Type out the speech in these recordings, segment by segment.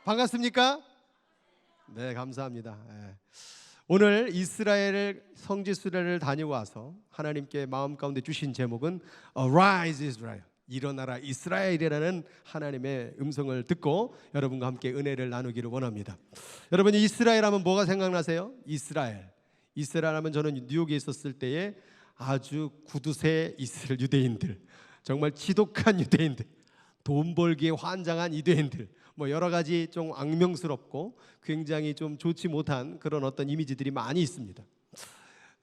반갑습니까? 네, 감사합니다. 오늘 이스라엘 성지 수련을 다녀와서 하나님께 마음 가운데 주신 제목은 Arise Israel, 일어나라 이스라엘이라는 하나님의 음성을 듣고 여러분과 함께 은혜를 나누기를 원합니다. 여러분, 이스라엘 하면 뭐가 생각나세요? 이스라엘 하면 저는 뉴욕에 있었을 때에 아주 구두쇠 이스라엘 유대인들, 정말 지독한 유대인들, 돈 벌기에 환장한 유대인들, 뭐 여러 가지 좀 악명스럽고 굉장히 좀 좋지 못한 그런 어떤 이미지들이 많이 있습니다.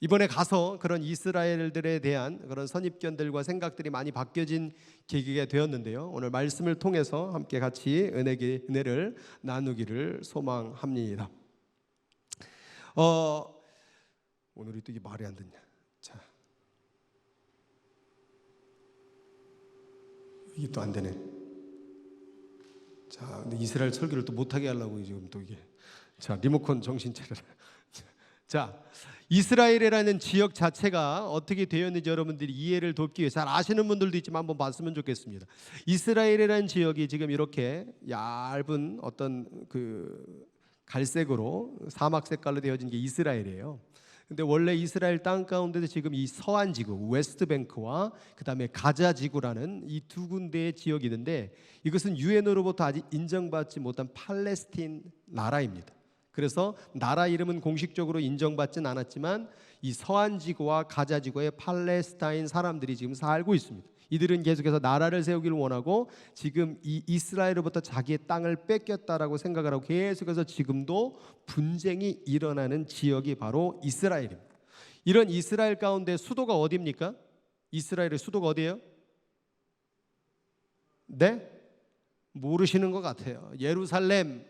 이번에 가서 그런 이스라엘들에 대한 그런 선입견들과 생각들이 많이 바뀌어진 계기가 되었는데요. 오늘 말씀을 통해서 함께 같이 은혜를 나누기를 소망합니다. 오늘이 또 이게 말이 안 듣냐? 자, 이게 또 안 되네. 자, 근데 이스라엘 설교를 또 못하게 하려고 지금 또 이게. 자, 리모컨 정신 차려라. 자, 이스라엘이라는 지역 자체가 어떻게 되었는지 여러분들이 이해를 돕기 위해 잘 아시는 분들도 있지만 한번 봤으면 좋겠습니다. 이스라엘이라는 지역이 지금 이렇게 얇은 어떤 그 갈색으로 사막 색깔로 되어진 게 이스라엘이에요. 근데 원래 이스라엘 땅 가운데도 지금 이 서안 지구, 웨스트뱅크와 그다음에 가자 지구라는 이 두 군데의 지역이 있는데 이것은 유엔으로부터 아직 인정받지 못한 팔레스틴 나라입니다. 그래서 나라 이름은 공식적으로 인정받진 않았지만 이 서안 지구와 가자 지구의 팔레스타인 사람들이 지금 살고 있습니다. 이들은 계속해서 나라를 세우기를 원하고 지금 이 이스라엘로부터 자기의 땅을 뺏겼다라고 생각을 하고 계속해서 지금도 분쟁이 일어나는 지역이 바로 이스라엘입니다. 이런 이스라엘 가운데 수도가 어디입니까? 이스라엘의 수도가 어디예요? 네? 모르시는 것 같아요. 예루살렘은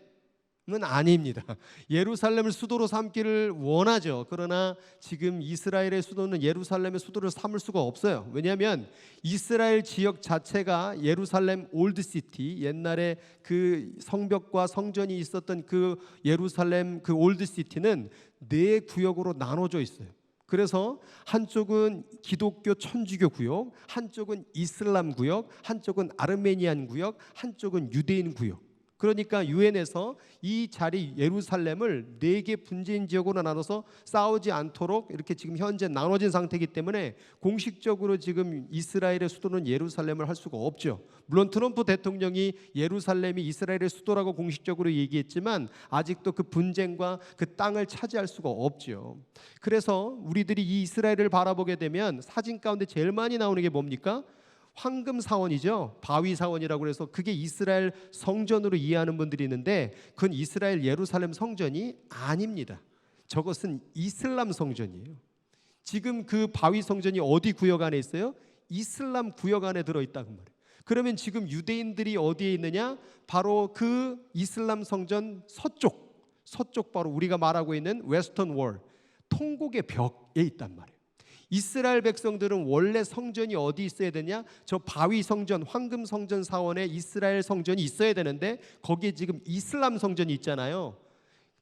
아닙니다. 예루살렘을 수도로 삼기를 원하죠. 그러나 지금 이스라엘의 수도는 예루살렘의 수도를 삼을 수가 없어요. 왜냐하면 이스라엘 지역 자체가 예루살렘 올드시티, 옛날에 그 성벽과 성전이 있었던 그 예루살렘 그 올드시티는 네 구역으로 나눠져 있어요. 그래서 한쪽은 기독교 천주교 구역, 한쪽은 이슬람 구역, 한쪽은 아르메니안 구역, 한쪽은 유대인 구역. 그러니까 유엔에서 이 자리 예루살렘을 4개 분쟁 지역으로 나눠서 싸우지 않도록 이렇게 지금 현재 나눠진 상태이기 때문에 공식적으로 지금 이스라엘의 수도는 예루살렘을 할 수가 없죠. 물론 트럼프 대통령이 예루살렘이 이스라엘의 수도라고 공식적으로 얘기했지만 아직도 그 분쟁과 그 땅을 차지할 수가 없죠. 그래서 우리들이 이 이스라엘을 바라보게 되면 사진 가운데 제일 많이 나오는 게 뭡니까? 황금 사원이죠. 바위 사원이라고 해서 그게 이스라엘 성전으로 이해하는 분들이 있는데 그건 이스라엘 예루살렘 성전이 아닙니다. 저것은 이슬람 성전이에요. 지금 그 바위 성전이 어디 구역 안에 있어요? 이슬람 구역 안에 들어있다고 말이에요. 그러면 지금 유대인들이 어디에 있느냐? 바로 그 이슬람 성전 서쪽 바로 우리가 말하고 있는 웨스턴 월, 통곡의 벽에 있단 말이에요. 이스라엘 백성들은 원래 성전이 어디 있어야 되냐? 저 바위 성전, 황금 성전 사원에 이스라엘 성전이 있어야 되는데 거기에 지금 이슬람 성전이 있잖아요.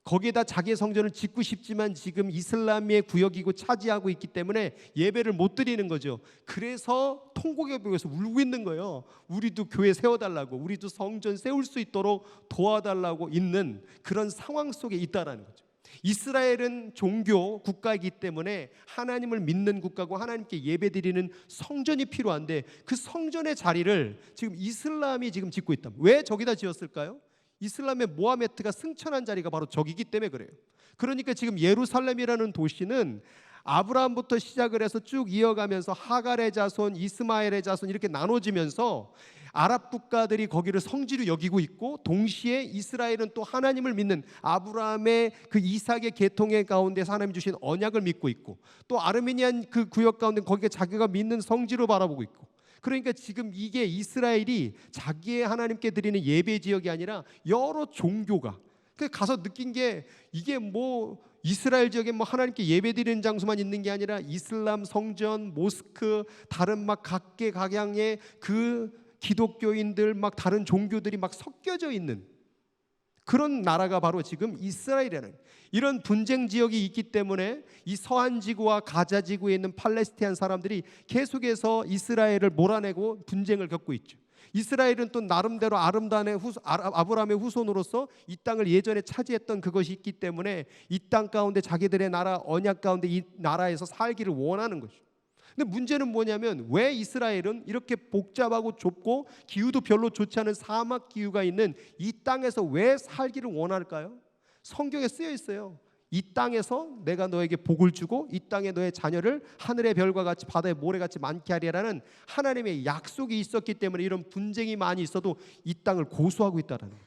거기에다 자기의 성전을 짓고 싶지만 지금 이슬람의 구역이고 차지하고 있기 때문에 예배를 못 드리는 거죠. 그래서 통곡의 벽에서 울고 있는 거예요. 우리도 교회 세워달라고, 우리도 성전 세울 수 있도록 도와달라고 있는 그런 상황 속에 있다라는 거죠. 이스라엘은 종교 국가이기 때문에 하나님을 믿는 국가고 하나님께 예배드리는 성전이 필요한데 그 성전의 자리를 지금 이슬람이 지금 짓고 있다. 왜 저기다 지었을까요? 이슬람의 모하메트가 승천한 자리가 바로 저기기 때문에 그래요. 그러니까 지금 예루살렘이라는 도시는 아브라함부터 시작을 해서 쭉 이어가면서 하갈의 자손, 이스마엘의 자손 이렇게 나눠지면서 아랍 국가들이 거기를 성지로 여기고 있고 동시에 이스라엘은 또 하나님을 믿는 아브라함의 그 이삭의 계통의 가운데서 하나님 주신 언약을 믿고 있고 또 아르메니안 그 구역 가운데 거기가 자기가 믿는 성지로 바라보고 있고 그러니까 지금 이게 이스라엘이 자기의 하나님께 드리는 예배 지역이 아니라 여러 종교가 가서 느낀 게 이게 뭐 이스라엘 지역에 뭐 하나님께 예배드리는 장소만 있는 게 아니라 이슬람 성전, 모스크, 다른 막 각계각양의 그 기독교인들 막 다른 종교들이 막 섞여져 있는 그런 나라가 바로 지금 이스라엘이라는, 이런 분쟁 지역이 있기 때문에 이 서한 지구와 가자 지구에 있는 팔레스타인 사람들이 계속해서 이스라엘을 몰아내고 분쟁을 겪고 있죠. 이스라엘은 또 나름대로 아브라함의 후손으로서 이 땅을 예전에 차지했던 그것이 있기 때문에 이 땅 가운데 자기들의 나라 언약 가운데 이 나라에서 살기를 원하는 것이죠. 근데 문제는 뭐냐면, 왜 이스라엘은 이렇게 복잡하고 좁고 기후도 별로 좋지 않은 사막 기후가 있는 이 땅에서 왜 살기를 원할까요? 성경에 쓰여 있어요. 이 땅에서 내가 너에게 복을 주고 이 땅에 너의 자녀를 하늘의 별과 같이 바다의 모래같이 많게 하리라는 하나님의 약속이 있었기 때문에 이런 분쟁이 많이 있어도 이 땅을 고수하고 있다는 거예요.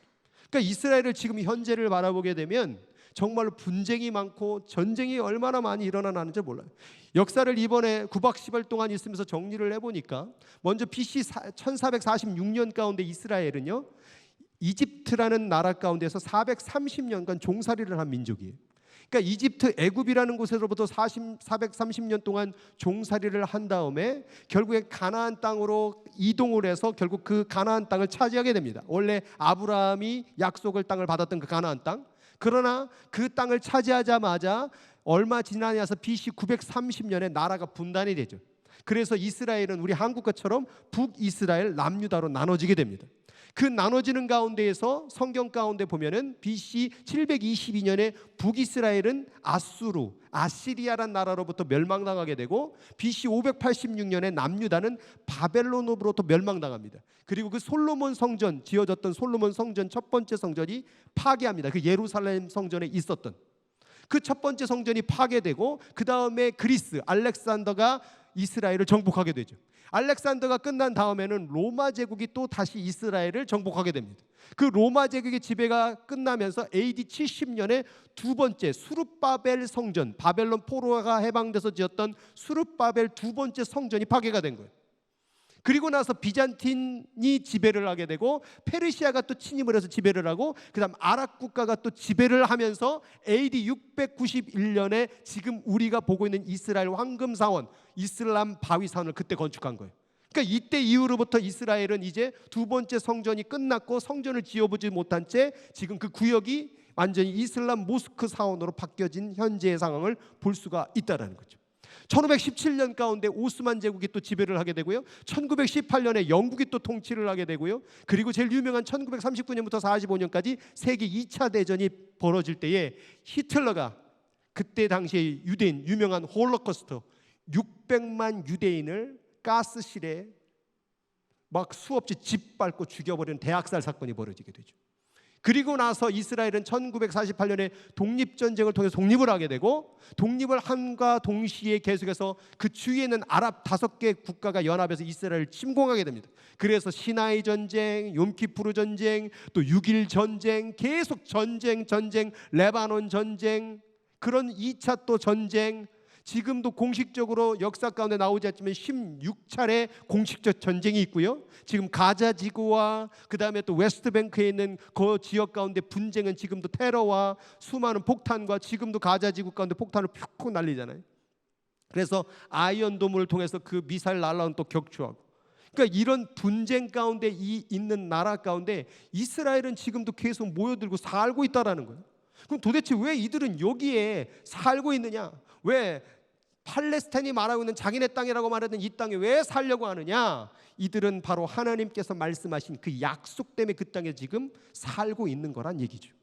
그러니까 이스라엘을 지금 현재를 바라보게 되면 정말로 분쟁이 많고 전쟁이 얼마나 많이 일어나는지 몰라요. 역사를 이번에 9박 10일 동안 있으면서 정리를 해보니까, 먼저 BC 1446년 가운데 이스라엘은요, 이집트라는 나라 가운데서 430년간 종살이를 한 민족이에요. 그러니까 이집트 애굽이라는 곳에서부터 430년 동안 종살이를 한 다음에 결국에 가나안 땅으로 이동을 해서 결국 그 가나안 땅을 차지하게 됩니다. 원래 아브라함이 약속을 땅을 받았던 그 가나안 땅. 그러나 그 땅을 차지하자마자 얼마 지나지 않아서 BC 930년에 나라가 분단이 되죠. 그래서 이스라엘은 우리 한국처럼 북이스라엘, 남유다로 나눠지게 됩니다. 그 나눠지는 가운데에서 성경 가운데 보면은 BC 722년에 북이스라엘은 아시리아란 나라로부터 멸망당하게 되고, BC 586년에 남유다는 바벨론으로부터 멸망당합니다. 그리고 그 솔로몬 성전, 지어졌던 솔로몬 성전 첫 번째 성전이 파괴합니다. 그 예루살렘 성전에 있었던 그 첫 번째 성전이 파괴되고, 그 다음에 그리스 알렉산더가 이스라엘을 정복하게 되죠. 알렉산더가 끝난 다음에는 로마 제국이 또 다시 이스라엘을 정복하게 됩니다. 그 로마 제국의 지배가 끝나면서 AD 70년에 두 번째 수룹바벨 성전, 바벨론 포로가 해방돼서 지었던 수룹바벨 두 번째 성전이 파괴가 된 거예요. 그리고 나서 비잔틴이 지배를 하게 되고, 페르시아가 또 침입을 해서 지배를 하고, 그 다음 아랍 국가가 또 지배를 하면서 AD 691년에 지금 우리가 보고 있는 이스라엘 황금사원, 이슬람 바위사원을 그때 건축한 거예요. 그러니까 이때 이후로부터 이스라엘은 이제 두 번째 성전이 끝났고 성전을 지어보지 못한 채 지금 그 구역이 완전히 이슬람 모스크 사원으로 바뀌어진 현재의 상황을 볼 수가 있다는 거죠. 1517년 가운데 오스만 제국이 또 지배를 하게 되고요. 1918년에 영국이 또 통치를 하게 되고요. 그리고 제일 유명한 1939년부터 45년까지 세계 2차 대전이 벌어질 때에 히틀러가 그때 당시에 유대인, 유명한 홀로코스트 600만 유대인을 가스실에 막 수없이 짓밟고 죽여버리는 대학살 사건이 벌어지게 되죠. 그리고 나서 이스라엘은 1948년에 독립전쟁을 통해서 독립을 하게 되고, 독립을 함과 동시에 계속해서 그 주위에 있는 아랍 5개 국가가 연합해서 이스라엘을 침공하게 됩니다. 그래서 시나이 전쟁, 욤키푸르 전쟁, 또 6.1 전쟁, 계속 전쟁, 레바논 전쟁, 그런 2차 또 전쟁, 지금도 공식적으로 역사 가운데 나오지 않지만 16차례 공식적 전쟁이 있고요. 지금 가자 지구와 그 다음에 또 웨스트뱅크에 있는 그 지역 가운데 분쟁은 지금도 테러와 수많은 폭탄과, 지금도 가자 지구 가운데 폭탄을 푹 날리잖아요. 그래서 아이언돔을 통해서 그 미사일 날라온 또 격추하고, 그러니까 이런 분쟁 가운데 있는 나라 가운데 이스라엘은 지금도 계속 모여들고 살고 있다라는 거예요. 그럼 도대체 왜 이들은 여기에 살고 있느냐? 왜 팔레스타인이 말하고 있는 자기네 땅이라고 말하던 이 땅에 왜 살려고 하느냐? 이들은 바로 하나님께서 말씀하신 그 약속 때문에 그 땅에 지금 살고 있는 거란 얘기죠.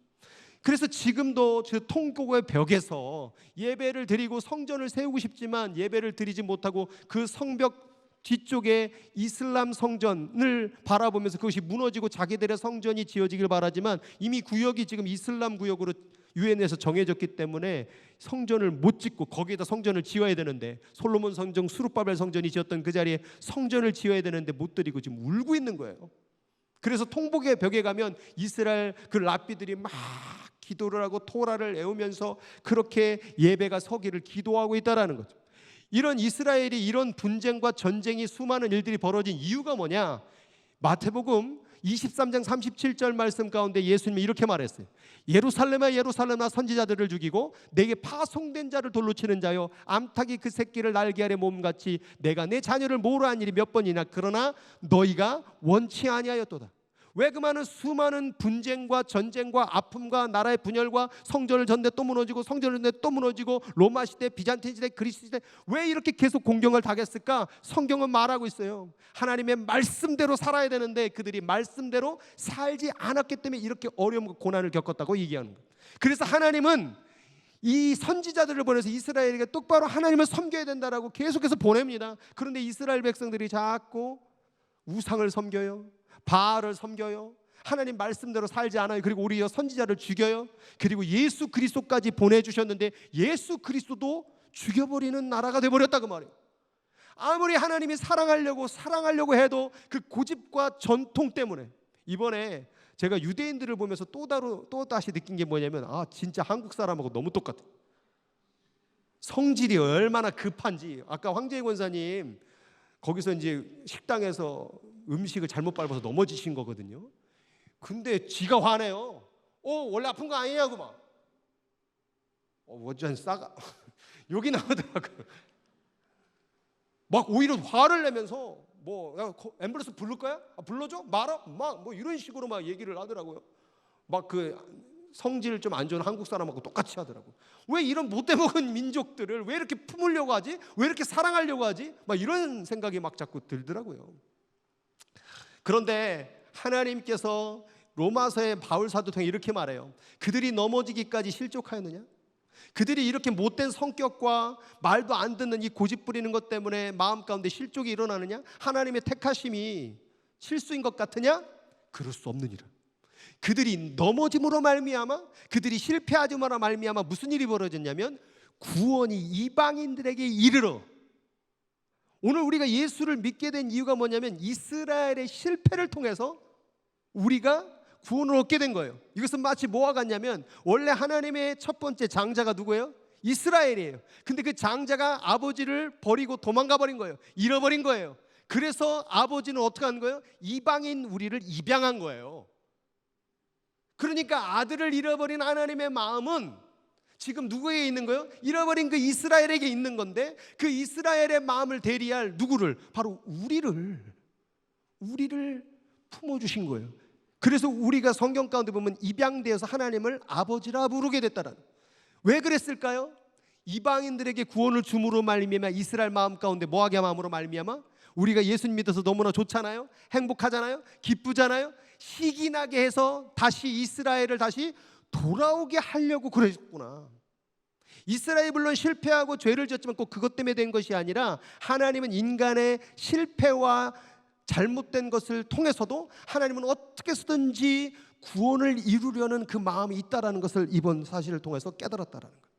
그래서 지금도 저 통곡의 벽에서 예배를 드리고 성전을 세우고 싶지만 예배를 드리지 못하고 그 성벽 뒤쪽에 이슬람 성전을 바라보면서 그것이 무너지고 자기들의 성전이 지어지길 바라지만, 이미 구역이 지금 이슬람 구역으로 유엔에서 정해졌기 때문에 성전을 못 짓고 거기에다 성전을 지어야 되는데, 솔로몬 성전, 수룹바벨 성전이 지었던 그 자리에 성전을 지어야 되는데 못 드리고 지금 울고 있는 거예요. 그래서 통곡의 벽에 가면 이스라엘 그 랍비들이 막 기도를 하고 토라를 외우면서 그렇게 예배가 서기를 기도하고 있다라는 거죠. 이런 이스라엘이 이런 분쟁과 전쟁이 수많은 일들이 벌어진 이유가 뭐냐? 마태복음 23장 37절 말씀 가운데 예수님이 이렇게 말했어요. 예루살렘아 예루살렘아 선지자들을 죽이고 내게 파송된 자를 돌로 치는 자여, 암탉이 그 새끼를 날개 아래 몸같이 내가 내 자녀를 모으라 한 일이 몇 번이나, 그러나 너희가 원치 아니하였도다. 왜 그 많은 수많은 분쟁과 전쟁과 아픔과 나라의 분열과 성전을 전대 또 무너지고 성전을 전대 또 무너지고 로마 시대, 비잔틴 시대, 그리스 시대 왜 이렇게 계속 공경을 당했을까? 성경은 말하고 있어요. 하나님의 말씀대로 살아야 되는데 그들이 말씀대로 살지 않았기 때문에 이렇게 어려움과 고난을 겪었다고 얘기하는 거예요. 그래서 하나님은 이 선지자들을 보내서 이스라엘에게 똑바로 하나님을 섬겨야 된다라고 계속해서 보냅니다. 그런데 이스라엘 백성들이 자꾸 우상을 섬겨요. 바알을 섬겨요. 하나님 말씀대로 살지 않아요. 그리고 오히려 선지자를 죽여요. 그리고 예수 그리스도까지 보내주셨는데 예수 그리스도도 죽여버리는 나라가 돼버렸다 그 말이에요. 아무리 하나님이 사랑하려고 해도 그 고집과 전통 때문에 이번에 제가 유대인들을 보면서 또 다시 느낀 게 뭐냐면 진짜 한국 사람하고 너무 똑같아. 성질이 얼마나 급한지. 아까 황재희 권사님 거기서 이제 식당에서 음식을 잘못 밟아서 넘어지신 거거든요. 근데 지가 화내요. 원래 아픈 거 아니냐고 막. 어쩐 싸가 여기 나오더라고요. 막 오히려 화를 내면서 앰뷸런스 부를 거야? 불러줘? 말아? 막 이런 식으로 막 얘기를 하더라고요. 막 그 성질 좀 안 좋은 한국 사람하고 똑같이 하더라고. 왜 이런 못돼 먹은 민족들을 왜 이렇게 품으려고 하지? 왜 이렇게 사랑하려고 하지? 막 이런 생각이 막 자꾸 들더라고요. 그런데 하나님께서 로마서의 바울 사도 통해 이렇게 말해요. 그들이 넘어지기까지 실족하였느냐? 그들이 이렇게 못된 성격과 말도 안 듣는 이 고집 부리는 것 때문에 마음 가운데 실족이 일어나느냐? 하나님의 택하심이 실수인 것 같으냐? 그럴 수 없느니라. 그들이 넘어짐으로 말미암아, 그들이 실패하짐으로 말미암아 무슨 일이 벌어졌냐면 구원이 이방인들에게 이르러. 오늘 우리가 예수를 믿게 된 이유가 뭐냐면 이스라엘의 실패를 통해서 우리가 구원을 얻게 된 거예요. 이것은 마치 뭐와 같냐면 원래 하나님의 첫 번째 장자가 누구예요? 이스라엘이에요. 근데 그 장자가 아버지를 버리고 도망가 버린 거예요. 잃어버린 거예요. 그래서 아버지는 어떻게 한 거예요? 이방인 우리를 입양한 거예요. 그러니까 아들을 잃어버린 하나님의 마음은 지금 누구에게 있는 거예요? 잃어버린 그 이스라엘에게 있는 건데 그 이스라엘의 마음을 대리할 누구를? 바로 우리를 품어주신 거예요. 그래서 우리가 성경 가운데 보면 입양되어서 하나님을 아버지라 부르게 됐다는. 왜 그랬을까요? 이방인들에게 구원을 줌으로 말미암아 이스라엘 마음 가운데 뭐하게 마음으로 말미암아 우리가 예수님 믿어서 너무나 좋잖아요. 행복하잖아요. 기쁘잖아요. 희기 나게 해서 다시 이스라엘을 다시 돌아오게 하려고 그랬구나. 이스라엘이 물론 실패하고 죄를 졌지만 꼭 그것 때문에 된 것이 아니라 하나님은 인간의 실패와 잘못된 것을 통해서도 하나님은 어떻게 해서든지 구원을 이루려는 그 마음이 있다라는 것을 이번 사실을 통해서 깨달았다라는 거예요.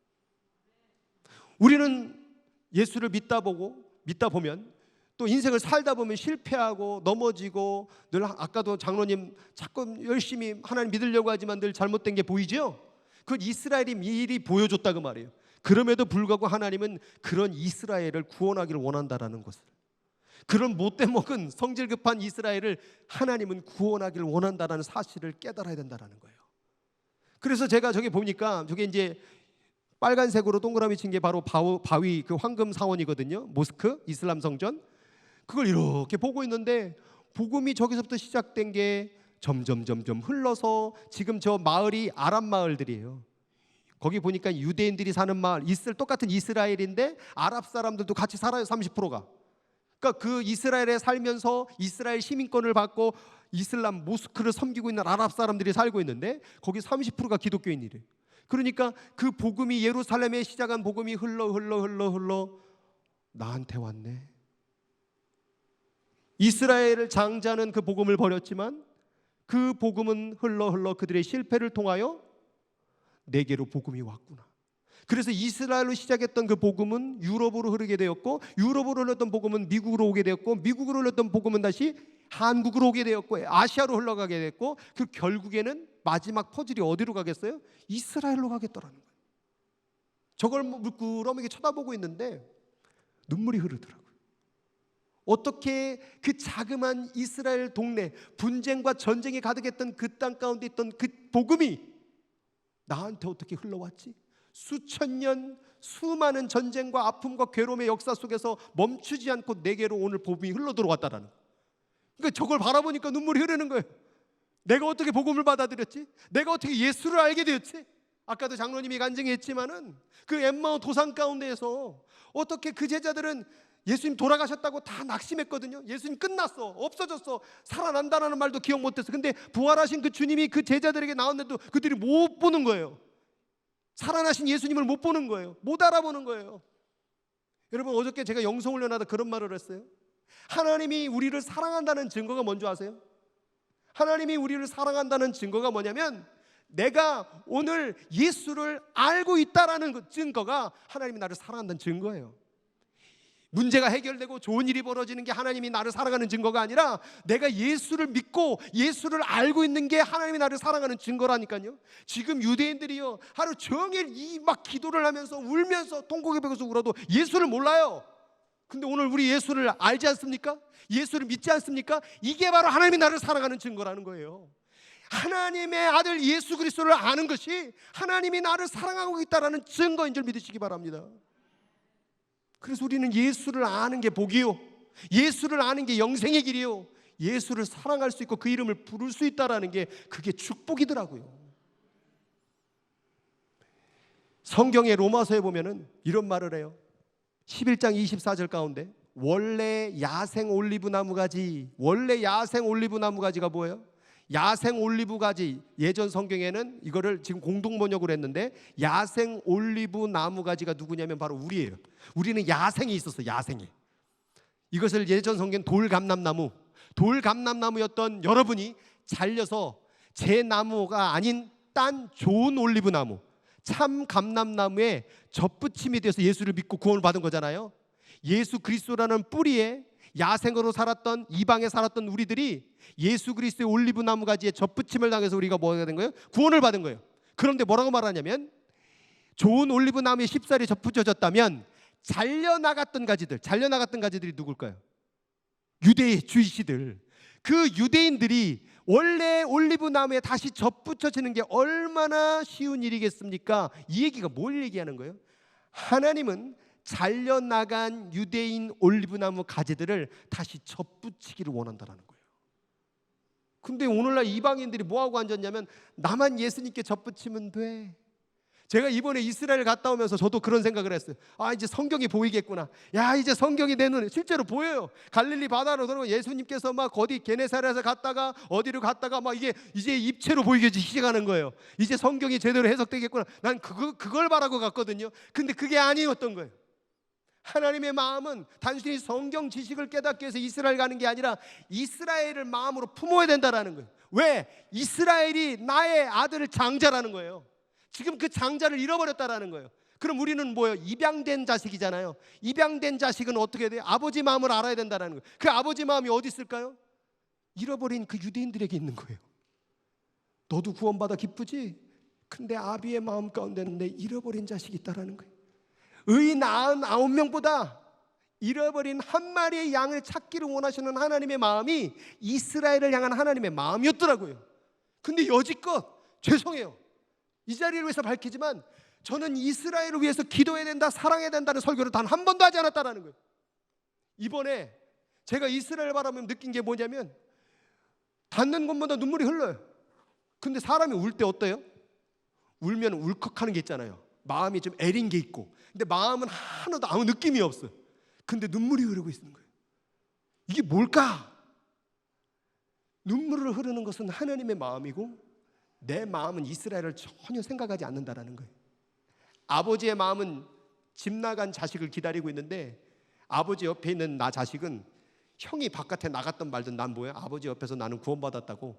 우리는 예수를 믿다 보면 또 인생을 살다 보면 실패하고 넘어지고 늘 아까도 장로님 자꾸 열심히 하나님 믿으려고 하지만 늘 잘못된 게 보이죠? 그건 이스라엘이 미리 보여줬다 그 말이에요. 그럼에도 불구하고 하나님은 그런 이스라엘을 구원하기를 원한다라는 것을, 그런 못돼 먹은 성질 급한 이스라엘을 하나님은 구원하기를 원한다라는 사실을 깨달아야 된다라는 거예요. 그래서 제가 저기 보니까 저게 이제 빨간색으로 동그라미 친 게 바로 바위 그 황금 사원이거든요. 모스크 이슬람 성전. 그걸 이렇게 보고 있는데 복음이 저기서부터 시작된 게 점점 흘러서 지금 저 마을이 아랍 마을들이에요. 거기 보니까 유대인들이 사는 마을, 똑같은 이스라엘인데 아랍 사람들도 같이 살아요. 30%가. 그러니까 그 이스라엘에 살면서 이스라엘 시민권을 받고 이슬람 모스크를 섬기고 있는 아랍 사람들이 살고 있는데 거기 30%가 기독교인이래요. 그러니까 그 복음이 예루살렘에 시작한 복음이 흘러 나한테 왔네. 이스라엘 장자는 그 복음을 버렸지만 그 복음은 흘러 그들의 실패를 통하여 내게로 복음이 왔구나. 그래서 이스라엘로 시작했던 그 복음은 유럽으로 흐르게 되었고 유럽으로 흘렀던 복음은 미국으로 오게 되었고 미국으로 흘렀던 복음은 다시 한국으로 오게 되었고 아시아로 흘러가게 됐고 그 결국에는 마지막 퍼즐이 어디로 가겠어요? 이스라엘로 가겠더라는 거예요. 저걸 물끄러미게 쳐다보고 있는데 눈물이 흐르더라고요. 어떻게 그 자그마한 이스라엘 동네, 분쟁과 전쟁이 가득했던 그 땅 가운데 있던 그 복음이 나한테 어떻게 흘러왔지? 수천 년 수많은 전쟁과 아픔과 괴로움의 역사 속에서 멈추지 않고 내게로 오늘 복음이 흘러 들어왔다라는 거예요. 그러니까 저걸 바라보니까 눈물이 흐르는 거예요. 내가 어떻게 복음을 받아들였지? 내가 어떻게 예수를 알게 되었지? 아까도 장로님이 간증했지만은 그 엠마오 도상 가운데에서 어떻게 그 제자들은 예수님 돌아가셨다고 다 낙심했거든요. 예수님 끝났어, 없어졌어, 살아난다라는 말도 기억 못했어. 근데 부활하신 그 주님이 그 제자들에게 나왔는데도 그들이 못 보는 거예요. 살아나신 예수님을 못 보는 거예요. 못 알아보는 거예요. 여러분, 어저께 제가 영성훈련하다 그런 말을 했어요. 하나님이 우리를 사랑한다는 증거가 뭔지 아세요? 하나님이 우리를 사랑한다는 증거가 뭐냐면 내가 오늘 예수를 알고 있다라는 그 증거가 하나님이 나를 사랑한다는 증거예요. 문제가 해결되고 좋은 일이 벌어지는 게 하나님이 나를 사랑하는 증거가 아니라 내가 예수를 믿고 예수를 알고 있는 게 하나님이 나를 사랑하는 증거라니까요. 지금 유대인들이요, 하루 종일 이 막 기도를 하면서 울면서 통곡에 베어서 울어도 예수를 몰라요. 근데 오늘 우리 예수를 알지 않습니까? 예수를 믿지 않습니까? 이게 바로 하나님이 나를 사랑하는 증거라는 거예요. 하나님의 아들 예수 그리스도를 아는 것이 하나님이 나를 사랑하고 있다는 증거인 줄 믿으시기 바랍니다. 그래서 우리는 예수를 아는 게 복이요, 예수를 아는 게 영생의 길이요, 예수를 사랑할 수 있고 그 이름을 부를 수 있다는 게 그게 축복이더라고요. 성경의 로마서에 보면은 이런 말을 해요. 11장 24절 가운데 원래 야생 올리브 나무 가지, 원래 야생 올리브 나무 가지가 뭐예요? 야생 올리브 가지, 예전 성경에는 이거를 지금 공동 번역으로 했는데 야생 올리브 나무 가지가 누구냐면 바로 우리예요. 우리는 야생이 있었어요. 야생이. 이것을 예전 성경 돌감람나무, 돌감람나무였던 여러분이 잘려서 제 나무가 아닌 딴 좋은 올리브 나무, 참 감람나무에 접붙임이 돼서 예수를 믿고 구원을 받은 거잖아요. 예수 그리스도라는 뿌리에 야생으로 살았던, 이방에 살았던 우리들이 예수 그리스도의 올리브 나무 가지에 접붙임을 당해서 우리가 뭐가 된 거예요? 구원을 받은 거예요. 그런데 뭐라고 말하냐면 좋은 올리브 나무에 쉽사리 접붙여졌다면 잘려나갔던 가지들이 누굴까요? 유대 주이시들. 그 유대인들이 원래 올리브 나무에 다시 접붙여지는 게 얼마나 쉬운 일이겠습니까? 이 얘기가 뭘 얘기하는 거예요? 하나님은 잘려나간 유대인 올리브나무 가지들을 다시 접붙이기를 원한다는 거예요. 근데 오늘날 이방인들이 뭐하고 앉았냐면 나만 예수님께 접붙이면 돼. 제가 이번에 이스라엘 갔다 오면서 저도 그런 생각을 했어요. 아, 이제 성경이 보이겠구나. 야, 이제 성경이 내 눈에 실제로 보여요. 갈릴리 바다로 들어가 예수님께서 막 어디 게네사렛에서 갔다가 어디로 갔다가 막 이게 이제 입체로 보이기 시작하는 거예요. 이제 성경이 제대로 해석되겠구나. 난 그걸 바라고 갔거든요. 근데 그게 아니었던 거예요. 하나님의 마음은 단순히 성경 지식을 깨닫기 위해서 이스라엘 가는 게 아니라 이스라엘을 마음으로 품어야 된다라는 거예요. 왜? 이스라엘이 나의 아들을 장자라는 거예요. 지금 그 장자를 잃어버렸다라는 거예요. 그럼 우리는 뭐예요? 입양된 자식이잖아요. 입양된 자식은 어떻게 돼요? 아버지 마음을 알아야 된다는 거예요. 그 아버지 마음이 어디 있을까요? 잃어버린 그 유대인들에게 있는 거예요. 너도 구원받아 기쁘지? 근데 아비의 마음 가운데는 내 잃어버린 자식이 있다라는 거예요. 의 99명보다 잃어버린 한 마리의 양을 찾기를 원하시는 하나님의 마음이 이스라엘을 향한 하나님의 마음이었더라고요. 근데 여지껏 죄송해요, 이 자리를 위해서 밝히지만 저는 이스라엘을 위해서 기도해야 된다, 사랑해야 된다는 설교를 단 한 번도 하지 않았다는 거예요. 이번에 제가 이스라엘 바라보면 느낀 게 뭐냐면 닿는 곳마다 눈물이 흘러요. 근데 사람이 울 때 어때요? 울면 울컥하는 게 있잖아요. 마음이 좀 애린 게 있고, 근데 마음은 하나도 아무 느낌이 없어요. 근데 눈물이 흐르고 있는 거예요. 이게 뭘까? 눈물을 흐르는 것은 하나님의 마음이고 내 마음은 이스라엘을 전혀 생각하지 않는다라는 거예요. 아버지의 마음은 집 나간 자식을 기다리고 있는데 아버지 옆에 있는 나 자식은 형이 바깥에 나갔던 말든 난 뭐야? 아버지 옆에서 나는 구원받았다고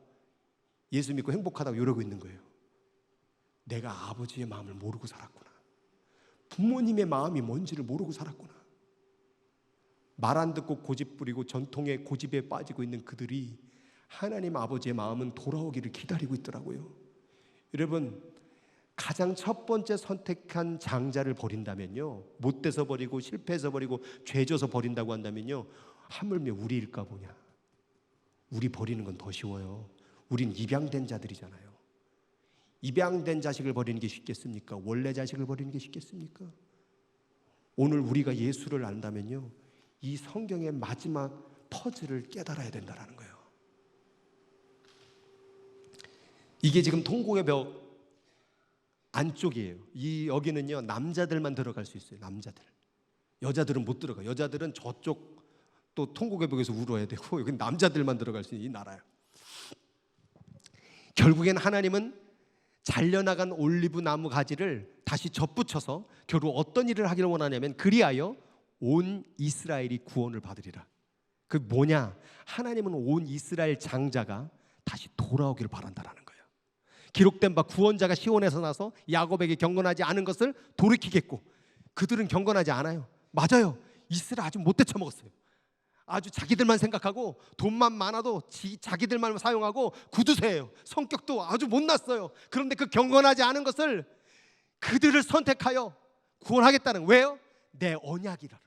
예수 믿고 행복하다고 이러고 있는 거예요. 내가 아버지의 마음을 모르고 살았구나. 부모님의 마음이 뭔지를 모르고 살았구나. 말 안 듣고 고집 부리고 전통의 고집에 빠지고 있는 그들이 하나님 아버지의 마음은 돌아오기를 기다리고 있더라고요. 여러분, 가장 첫 번째 선택한 장자를 버린다면요, 못돼서 버리고 실패해서 버리고 죄져서 버린다고 한다면요, 하물며 우리일까 보냐. 우리 버리는 건 더 쉬워요. 우린 입양된 자들이잖아요. 입양된 자식을 버리는 게 쉽겠습니까? 원래 자식을 버리는 게 쉽겠습니까? 오늘 우리가 예수를 안다면요, 이 성경의 마지막 퍼즐을 깨달아야 된다는 거예요. 이게 지금 통곡의 벽 안쪽이에요. 이 여기는요 남자들만 들어갈 수 있어요. 남자들. 여자들은 못 들어가. 여자들은 저쪽 또 통곡의 벽에서 울어야 되고 여기 남자들만 들어갈 수 있는 이 나라예요. 결국엔 하나님은 잘려나간 올리브 나무 가지를 다시 접붙여서 결국 어떤 일을 하기를 원하냐면 그리하여 온 이스라엘이 구원을 받으리라. 그 뭐냐? 하나님은 온 이스라엘 장자가 다시 돌아오기를 바란다라는 거예요. 기록된 바 구원자가 시온에서 나서 야곱에게 경건하지 않은 것을 돌이키겠고, 그들은 경건하지 않아요. 맞아요. 이스라엘 아주 못돼 처먹었어요. 아주 자기들만 생각하고 돈만 많아도 자기들만 사용하고 구두쇠예요. 성격도 아주 못났어요. 그런데 그 경건하지 않은 것을 그들을 선택하여 구원하겠다는, 왜요? 내 언약이라는 거예요.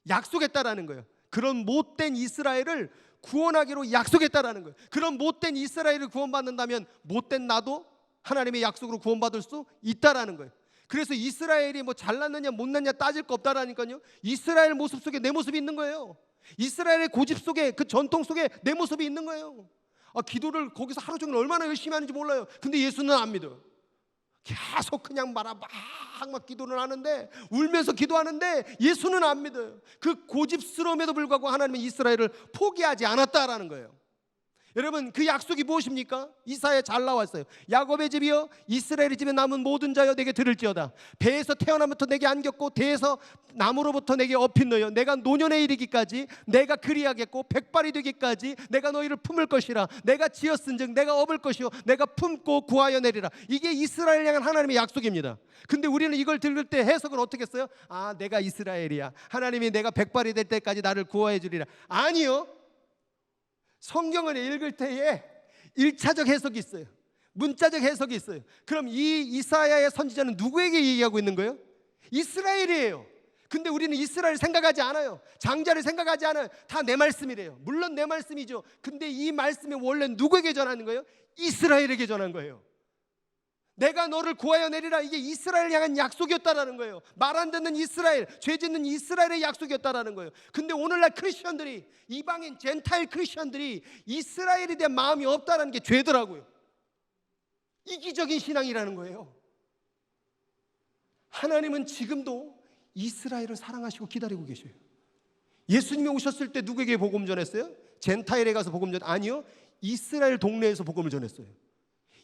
약속했다라는 거예요. 그런 못된 이스라엘을 구원하기로 약속했다라는 거예요. 그런 못된 이스라엘을 구원받는다면 못된 나도 하나님의 약속으로 구원받을 수 있다라는 거예요. 그래서 이스라엘이 뭐 잘났느냐 못났냐 따질 거 없다라니까요. 이스라엘 모습 속에 내 모습이 있는 거예요. 이스라엘의 고집 속에, 그 전통 속에 내 모습이 있는 거예요. 기도를 거기서 하루 종일 얼마나 열심히 하는지 몰라요. 근데 예수는 안 믿어요. 계속 그냥 막 기도를 하는데, 울면서 기도하는데 예수는 안 믿어요. 그 고집스러움에도 불구하고 하나님은 이스라엘을 포기하지 않았다라는 거예요. 여러분, 그 약속이 무엇입니까? 이사야에 잘 나왔어요. 야곱의 집이여 이스라엘의 집에 남은 모든 자여 내게 들을지어다. 배에서 태어나부터 내게 안겼고 대에서 나무로부터 내게 업힌 너여 내가 노년에 이르기까지 내가 그리하겠고 백발이 되기까지 내가 너희를 품을 것이라. 내가 지었은즉 내가 업을 것이요 내가 품고 구하여 내리라. 이게 이스라엘 향한 하나님의 약속입니다. 근데 우리는 이걸 들을 때 해석을 어떻게 했어요? 내가 이스라엘이야. 하나님이 내가 백발이 될 때까지 나를 구하여 주리라. 아니요. 성경을 읽을 때에 1차적 해석이 있어요. 문자적 해석이 있어요. 그럼 이 이사야의 선지자는 누구에게 얘기하고 있는 거예요? 이스라엘이에요. 근데 우리는 이스라엘 생각하지 않아요. 장자를 생각하지 않아요. 다 내 말씀이래요. 물론 내 말씀이죠. 근데 이 말씀이 원래 누구에게 전하는 거예요? 이스라엘에게 전한 거예요. 내가 너를 구하여 내리라. 이게 이스라엘 향한 약속이었다라는 거예요. 말 안 듣는 이스라엘, 죄 짓는 이스라엘의 약속이었다라는 거예요. 근데 오늘날 크리스천들이, 이방인 젠타일 크리스천들이 이스라엘에 대한 마음이 없다라는 게 죄더라고요. 이기적인 신앙이라는 거예요. 하나님은 지금도 이스라엘을 사랑하시고 기다리고 계셔요. 예수님이 오셨을 때 누구에게 복음 전했어요? 젠타일에 가서 복음 아니요. 이스라엘 동네에서 복음을 전했어요.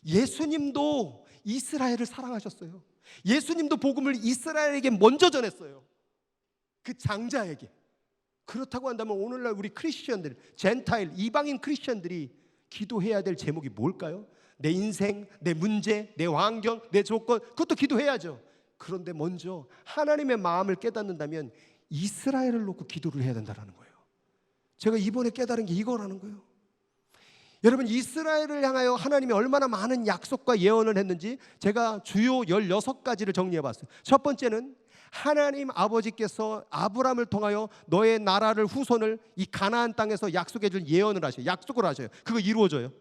예수님도 이스라엘을 사랑하셨어요. 예수님도 복음을 이스라엘에게 먼저 전했어요. 그 장자에게. 그렇다고 한다면 오늘날 우리 크리스천들, 젠타일, 이방인 크리스천들이 기도해야 될 제목이 뭘까요? 내 인생, 내 문제, 내 환경, 내 조건, 그것도 기도해야죠. 그런데 먼저 하나님의 마음을 깨닫는다면 이스라엘을 놓고 기도를 해야 된다는 거예요. 제가 이번에 깨달은 게 이거라는 거예요. 여러분, 이스라엘을 향하여 하나님이 얼마나 많은 약속과 예언을 했는지 제가 주요 16가지를 정리해 봤어요. 첫 번째는 하나님 아버지께서 아브라함을 통하여 너의 나라를, 후손을 이 가나안 땅에서 약속해 줄 예언을 하셔요. 약속을 하셔요. 그거 이루어져요.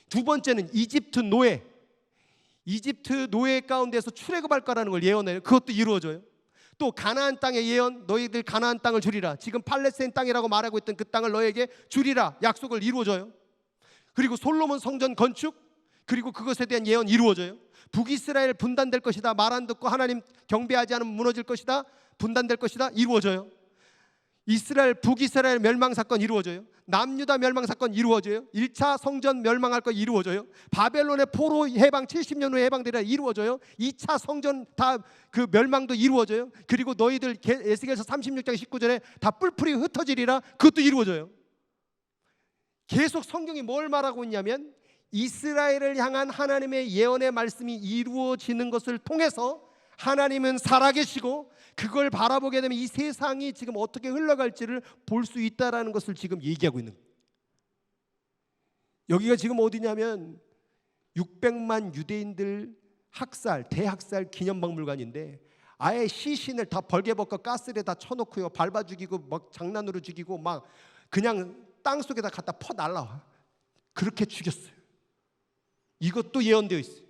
두 번째는 이집트 노예 가운데서 출애굽할 거라는 걸 예언해요. 그것도 이루어져요. 또 가나안 땅의 예언, 너희들 가나안 땅을 주리라. 지금 팔레스타인 땅이라고 말하고 있던 그 땅을 너에게 주리라. 약속을 이루어져요. 그리고 솔로몬 성전 건축, 그리고 그것에 대한 예언 이루어져요. 북이스라엘 분단될 것이다. 말 안 듣고 하나님 경배하지 않으면 무너질 것이다. 분단될 것이다. 이루어져요. 북이스라엘 멸망 사건 이루어져요. 남유다 멸망 사건 이루어져요. 1차 성전 멸망할 거 이루어져요. 바벨론의 포로 해방 70년 후에 해방되리라 이루어져요. 2차 성전 다 그 멸망도 이루어져요. 그리고 너희들 에스겔서 36장 19절에 다 뿔풀이 흩어지리라. 그것도 이루어져요. 계속 성경이 뭘 말하고 있냐면 이스라엘을 향한 하나님의 예언의 말씀이 이루어지는 것을 통해서 하나님은 살아계시고 그걸 바라보게 되면 이 세상이 지금 어떻게 흘러갈지를 볼 수 있다라는 것을 지금 얘기하고 있는 거예요. 여기가 지금 어디냐면 600만 유대인들 대학살 기념박물관인데 아예 시신을 다 벌게벗고 가스를 다 쳐놓고요, 밟아 죽이고 막 장난으로 죽이고 막 그냥 땅 속에다 갖다 퍼 날라와. 그렇게 죽였어요. 이것도 예언되어 있어요.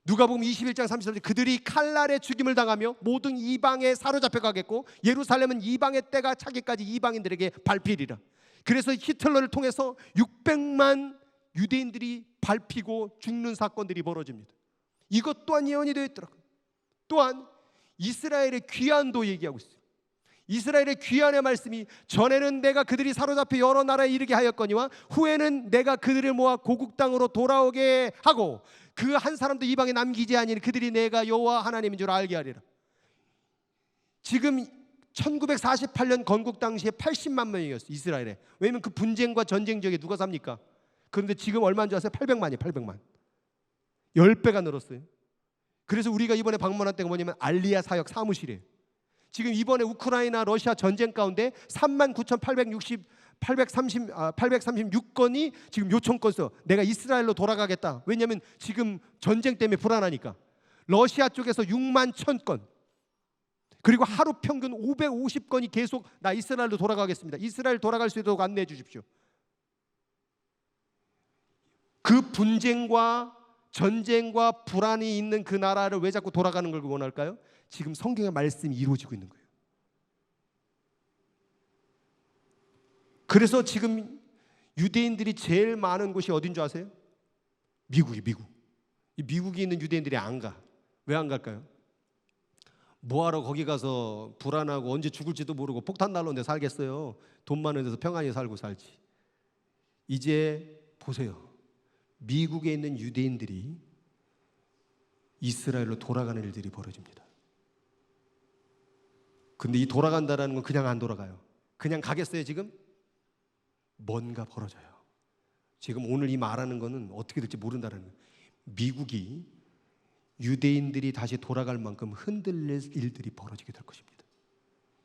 누가복음 21장 30절 그들이 칼날에 죽임을 당하며 모든 이방에 사로잡혀 가겠고 예루살렘은 이방의 때가 차기까지 이방인들에게 밟히리라. 그래서 히틀러를 통해서 600만 유대인들이 밟히고 죽는 사건들이 벌어집니다. 이것 또한 예언이 되어 있더라고요. 또한 이스라엘의 귀환도 얘기하고 있어요. 이스라엘의 귀환의 말씀이 전에는 내가 그들이 사로잡혀 여러 나라에 이르게 하였거니와 후에는 내가 그들을 모아 고국 땅으로 돌아오게 하고 그 한 사람도 이방에 남기지 아니니 그들이 내가 여호와 하나님인 줄 알게 하리라. 지금 1948년 건국 당시에 80만 명이었어요, 이스라엘에. 왜냐면 그 분쟁과 전쟁 지역에 누가 삽니까? 그런데 지금 얼마인 줄 아세요? 800만이에요. 800만. 10배가 늘었어요. 그래서 우리가 이번에 방문한 데가 뭐냐면 알리아 사역 사무실이에요. 지금 이번에 우크라이나 러시아 전쟁 가운데 39,836건이 지금 요청 건서 내가 이스라엘로 돌아가겠다. 왜냐하면 지금 전쟁 때문에 불안하니까. 러시아 쪽에서 6만 1,000건, 그리고 하루 평균 550건이 계속 나 이스라엘로 돌아가겠습니다. 이스라엘 돌아갈 수 있도록 안내해 주십시오. 그 분쟁과 전쟁과 불안이 있는 그 나라를 왜 자꾸 돌아가는 걸 원할까요? 지금 성경의 말씀이 이루어지고 있는 거예요. 그래서 지금 유대인들이 제일 많은 곳이 어딘 줄 아세요? 미국. 이 미국에 있는 유대인들이 안 가. 왜 안 갈까요? 뭐하러 거기 가서 불안하고 언제 죽을지도 모르고 폭탄 날라오는데 살겠어요? 돈 많은 데서 평안히 살고 살지. 이제 보세요. 미국에 있는 유대인들이 이스라엘로 돌아가는 일들이 벌어집니다. 근데 이 돌아간다라는 건 그냥 안 돌아가요. 그냥 가겠어요 지금? 뭔가 벌어져요. 지금 오늘 이 말하는 거는 어떻게 될지 모른다는 거예요. 미국이 유대인들이 다시 돌아갈 만큼 흔들릴 일들이 벌어지게 될 것입니다.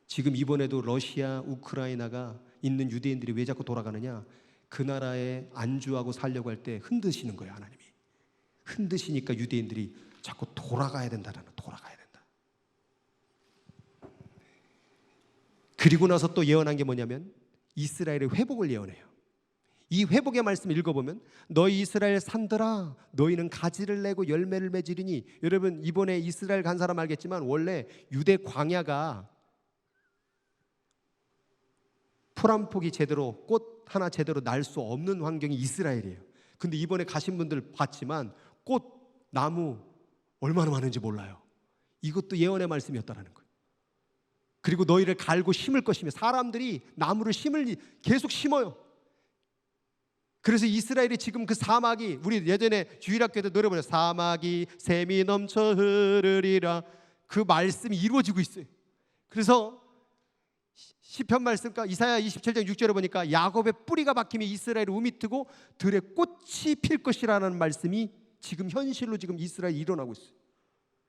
지금 이번에도 러시아, 우크라이나가 있는 유대인들이 왜 자꾸 돌아가느냐? 그 나라에 안주하고 살려고 할 때 흔드시는 거예요. 하나님이 흔드시니까 유대인들이 자꾸 돌아가야 된다는, 돌아가야 된다. 그리고 나서 또 예언한 게 뭐냐면 이스라엘의 회복을 예언해요. 이 회복의 말씀을 읽어보면 너희 이스라엘 산들아 너희는 가지를 내고 열매를 맺으리니. 여러분 이번에 이스라엘 간 사람 알겠지만 원래 유대 광야가 풀 한 폭이 제대로, 꽃 하나 제대로 날 수 없는 환경이 이스라엘이에요. 근데 이번에 가신 분들 봤지만 꽃, 나무 얼마나 많은지 몰라요. 이것도 예언의 말씀이었다라는 거예요. 그리고 너희를 갈고 심을 것이며, 사람들이 나무를 계속 심어요. 그래서 이스라엘이 지금 그 사막이, 우리 예전에 주일학교 때 노래 부르는 사막이 샘이 넘쳐 흐르리라, 그 말씀이 이루어지고 있어요. 그래서 시편 말씀과 이사야 27장 6절에 보니까 야곱의 뿌리가 박히며 이스라엘이 우미 트고 들에 꽃이 필 것이라는 말씀이 지금 현실로 지금 이스라엘이 일어나고 있어요.